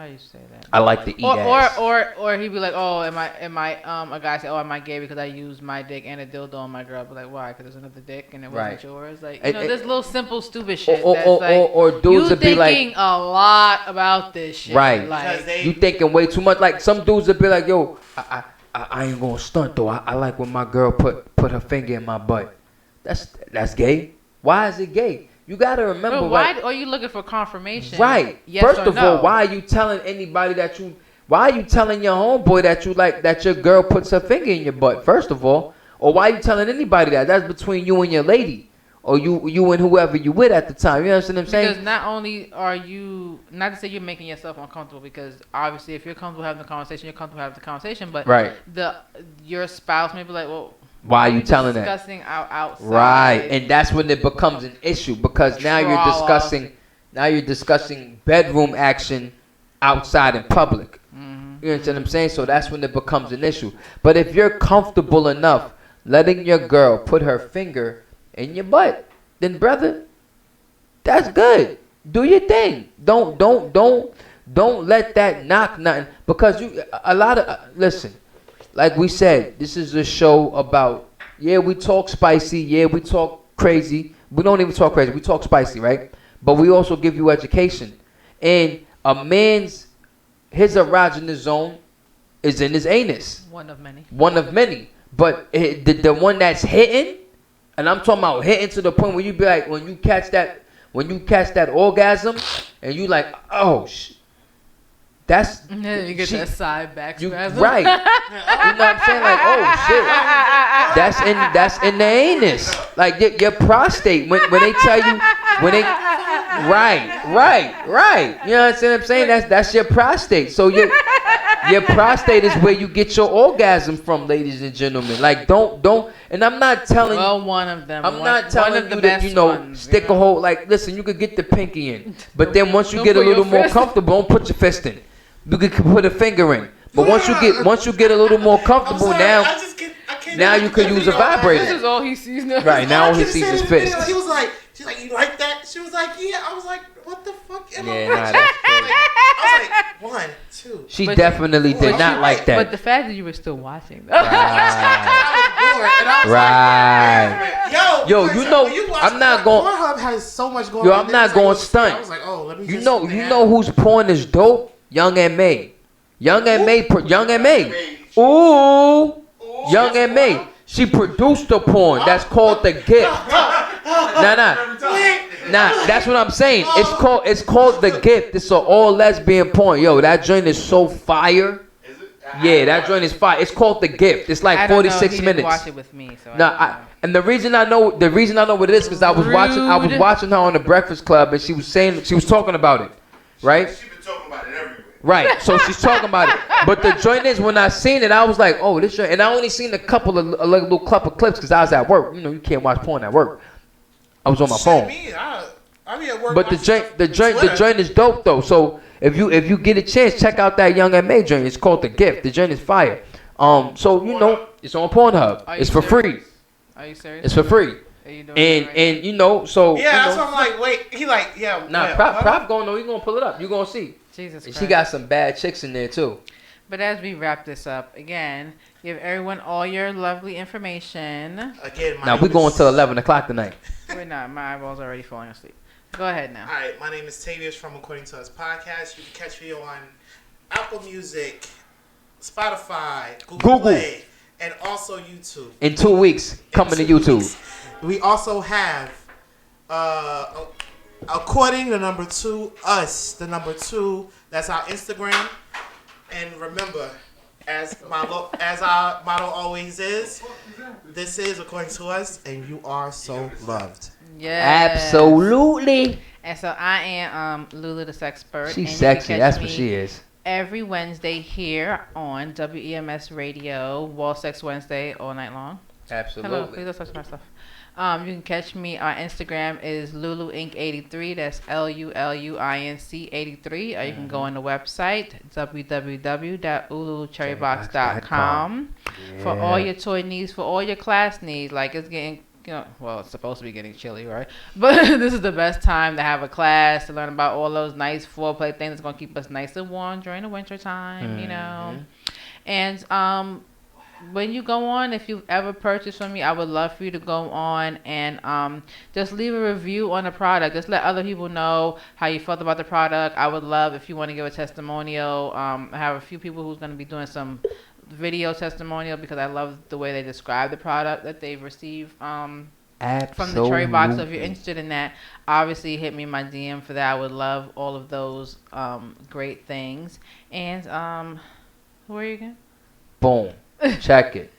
B: do you say that?"
D: I like to eat ass.
B: Or he'd be like, "Oh, am I a guy say, oh, am I gay because I used my dick and a dildo on my girl?" But like, why? Because there's another dick and it wasn't yours. Like, this little simple stupid shit.
D: Or dudes would be like,
B: thinking a lot about this shit.
D: Right.
B: Like,
D: you thinking way too much. Like some dudes would be like, "Yo, I ain't gonna stunt though. I like when my girl put her finger in my butt." That's gay. Why is it gay? You gotta remember.
B: But why are you looking for confirmation?
D: Right.
B: Yes
D: First
B: or
D: of all, why are you telling anybody that you? Why are you telling your homeboy that you like that your girl puts her finger in your butt? First of all, or why are you telling anybody that? That's between you and your lady, or you and whoever you with at the time. You understand what I'm saying?
B: Because not only are you, not to say you're making yourself uncomfortable, because obviously if you're comfortable having the conversation, you're comfortable having the conversation. But your spouse may be like, well,
D: why are you telling that?
B: Discussing outside.
D: Right, and that's when it becomes an issue because now you're discussing bedroom action outside in public. You understand what I'm saying? So that's when it becomes an issue. But if you're comfortable enough letting your girl put her finger in your butt, then brother, that's good. Do your thing. Don't let that knock nothing, because listen, like we said, this is a show about, yeah, we talk spicy, yeah, we talk crazy. We don't even talk crazy, we talk spicy, right? But we also give you education. And a man's, his erogenous zone is in his anus.
B: One of many.
D: One of many. But the one that's hitting, and I'm talking about hitting to the point where you be like, when you catch that orgasm, and you like, oh, that's,
B: And then you get that side back spasm.
D: right. You know what I'm saying? Like, oh shit, that's in the anus. Like your prostate. When they tell you, right. You know what I'm saying? That's your prostate. So your prostate is where you get your orgasm from, ladies and gentlemen. Like don't. And I'm not telling.
B: Well, one of them.
D: I'm not telling you that, stick a hole. Like, listen, you could get the pinky in, but then once you
B: Don't
D: get a
B: put your
D: little more
B: fist.
D: comfortable, don't put your fist in. You can put a finger in. But once you get a little more comfortable, now you could use a vibrator.
B: This is all he sees now.
D: Right, now all he sees is fist.
C: He was like, she's like, you like that? She was like, yeah. I was like, what the fuck? Am I
D: Yeah,
C: rich?
D: nah, that's crazy.
C: I was like, 1, 2.
D: She
B: But-
D: definitely did not like
B: But the
D: that.
B: fact that you were still watching.
D: Right. Yo,
C: because
D: you know,
C: when watch
D: I'm not going.
C: Pornhub has so much going
D: Yo,
C: on.
D: I'm
C: It
D: not
C: was like,
D: going
C: oh,
D: stunt.
C: I was like, oh, let me
D: You
C: just
D: know whose porn is dope? Young M.A. Young M.A. Ooh, Young M.A. She produced the porn. That's called The Gift. Nah, that's what I'm saying. It's called The Gift. It's an all lesbian porn. Yo, that joint is so fire.
E: Is it?
D: Yeah, that joint is fire. It's called The Gift. It's like
B: I don't know,
D: 46
B: he didn't
D: minutes.
B: watch it with me, so
D: Nah, and the reason I know what it is, because I was
B: Rude.
D: watching her on the Breakfast Club, and she was talking about it, right?
E: She been talking about it everywhere.
D: Right. So she's talking about it. But the joint is, when I seen it, I was like, oh, this joint. And I only seen a little couple clips because I was at work. You know, you can't watch porn at work. I was on my phone.
C: I be at work.
D: But the
C: watching
D: joint is dope though. So if you get a chance, check out that Young M.A. joint. It's called The Gift. The joint is fire. So you know, it's on Pornhub.
B: Are you
D: It's for free.
B: serious? Are you serious?
D: It's for free.
B: Are you doing it right
D: And you know, so
C: Yeah,
D: you
C: that's
D: know,
C: what I'm like. Wait, he like, yeah.
D: nah,
C: yeah,
D: prop going though. He gonna pull it up. You gonna see.
B: now? Jesus
D: And
B: Christ.
D: she got some bad chicks in there too.
B: But as we wrap this up, again, give everyone all your lovely information.
C: Again, my
D: Now
C: name
D: we going
C: is-
D: till 11 o'clock tonight.
B: We're not. My eyeballs are already falling asleep. Go ahead now.
C: All right, my name is Tavius from According to Us podcast. You can catch me on Apple Music, Spotify, Google
D: Google.
C: Play, and also YouTube.
D: In 2 weeks, coming to
C: In 2
D: YouTube.
C: weeks. We also have According the number 2 Us, the number 2. That's our Instagram. And remember, as our motto always is, this is According to Us, and you are so loved.
B: Yes.
D: Absolutely.
B: And so I am Lulu the Sexpert. and you
D: She's
B: can
D: sexy.
B: catch
D: That's what
B: me
D: she is.
B: Every Wednesday here on WEMS Radio, Wall Sex Wednesday, all night long. Hello, please
D: Absolutely.
B: don't touch my stuff. You can catch me. Our Instagram is Lulu Inc. 83. That's LULUINC 83. Or you can go on the website www.ululucherrybox.com for all your toy needs, for all your class needs. Like it's getting, well, it's supposed to be getting chilly, right? But this is the best time to have a class to learn about all those nice foreplay things that's gonna keep us nice and warm during the winter time. You know, and when you go on, if you've ever purchased from me, I would love for you to go on and just leave a review on the product. Just let other people know how you felt about the product. I would love if you want to give a testimonial. I have a few people who's going to be doing some video testimonial because I love the way they describe the product that they've received from the Cherry Box. So if you're interested in that, obviously hit me in my DM for that. I would love all of those great things. And who are you again?
D: Boom. Check it.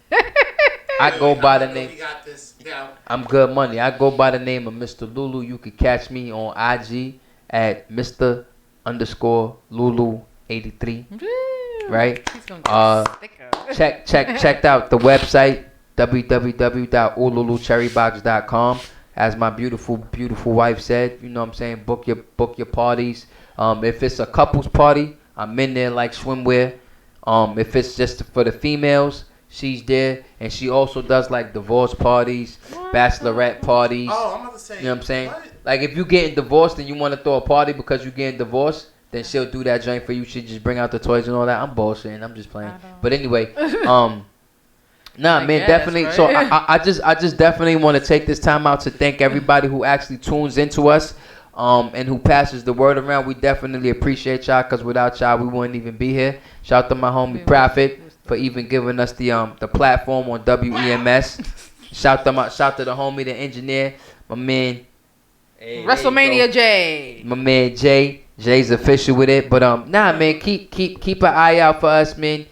D: I go by the name.
C: We got this. Yeah.
D: I'm Good Money. I go by the name of Mr. Lulu. You can catch me on IG at Mr_Lulu83. Right?
B: He's gonna get a sticker.
D: Checked out the website www.ululucherrybox.com. As my beautiful wife said, you know what I'm saying, book your parties. If it's a couples party, I'm in there like swimwear. If it's just for the females, she's there, and she also does like divorce parties, bachelorette parties.
C: Oh, I'm about to say.
D: You know what I'm saying?
C: What?
D: Like if you getting divorced and you want to throw a party because you getting divorced, then she'll do that joint for you. She just bring out the toys and all that. I'm bullshitting. I'm just playing. But anyway, nah, man,
B: guess,
D: definitely.
B: right?
D: So I just definitely want to take this time out to thank everybody who actually tunes into us, and who passes the word around. We definitely appreciate y'all, because without y'all, we wouldn't even be here. Shout out to my homie Prophet for even giving us the platform on WEMS. Shout to the homie, the engineer, my man. Hey,
B: WrestleMania J.
D: My man Jay's official with it. But nah, man, keep an eye out for us, man.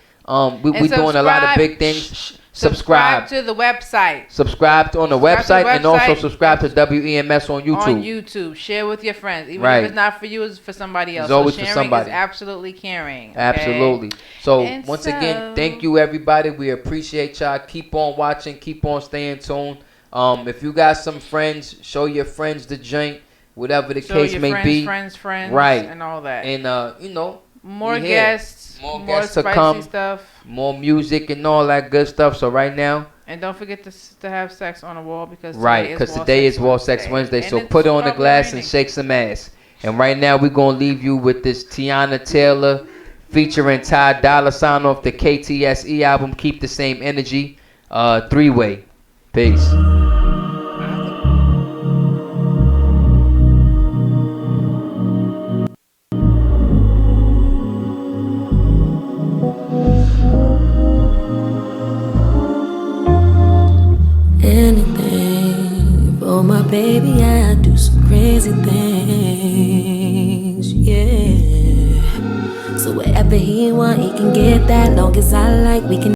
D: We doing a lot of big things. Subscribe
B: to the website.
D: Subscribe on the website, and also subscribe to WEMS on YouTube.
B: On YouTube, share with your friends. Even
D: Right.
B: if it's not for you, it's for somebody else.
D: It's always
B: so
D: for
B: sharing
D: somebody.
B: is absolutely caring. Okay?
D: Absolutely. So
B: And
D: once
B: so-
D: again, thank you everybody. We appreciate y'all. Keep on watching. Keep on staying tuned. If you got some friends, show your friends the joint, whatever the
B: Show
D: case
B: your
D: may
B: friends,
D: be.
B: friends,
D: Right.
B: and all that.
D: And
B: more
D: we here.
B: guests,
D: More
B: more
D: guests to
B: spicy
D: come.
B: stuff.
D: more music and all that good stuff. So right now,
B: And don't forget to have sex on the wall, because
D: today is Wall Sex Wednesday.
B: And
D: So
B: it's
D: put it on the
B: probably
D: glass and
B: raining.
D: shake some ass. And right now we're gonna leave you with this Tiana Taylor featuring Ty Dolla $ign off the KTSE album. Keep the Same Energy. 3-way. Peace.
H: Anything for my baby, I do some crazy things, yeah. So wherever he want, he can get that. Long as I like, we can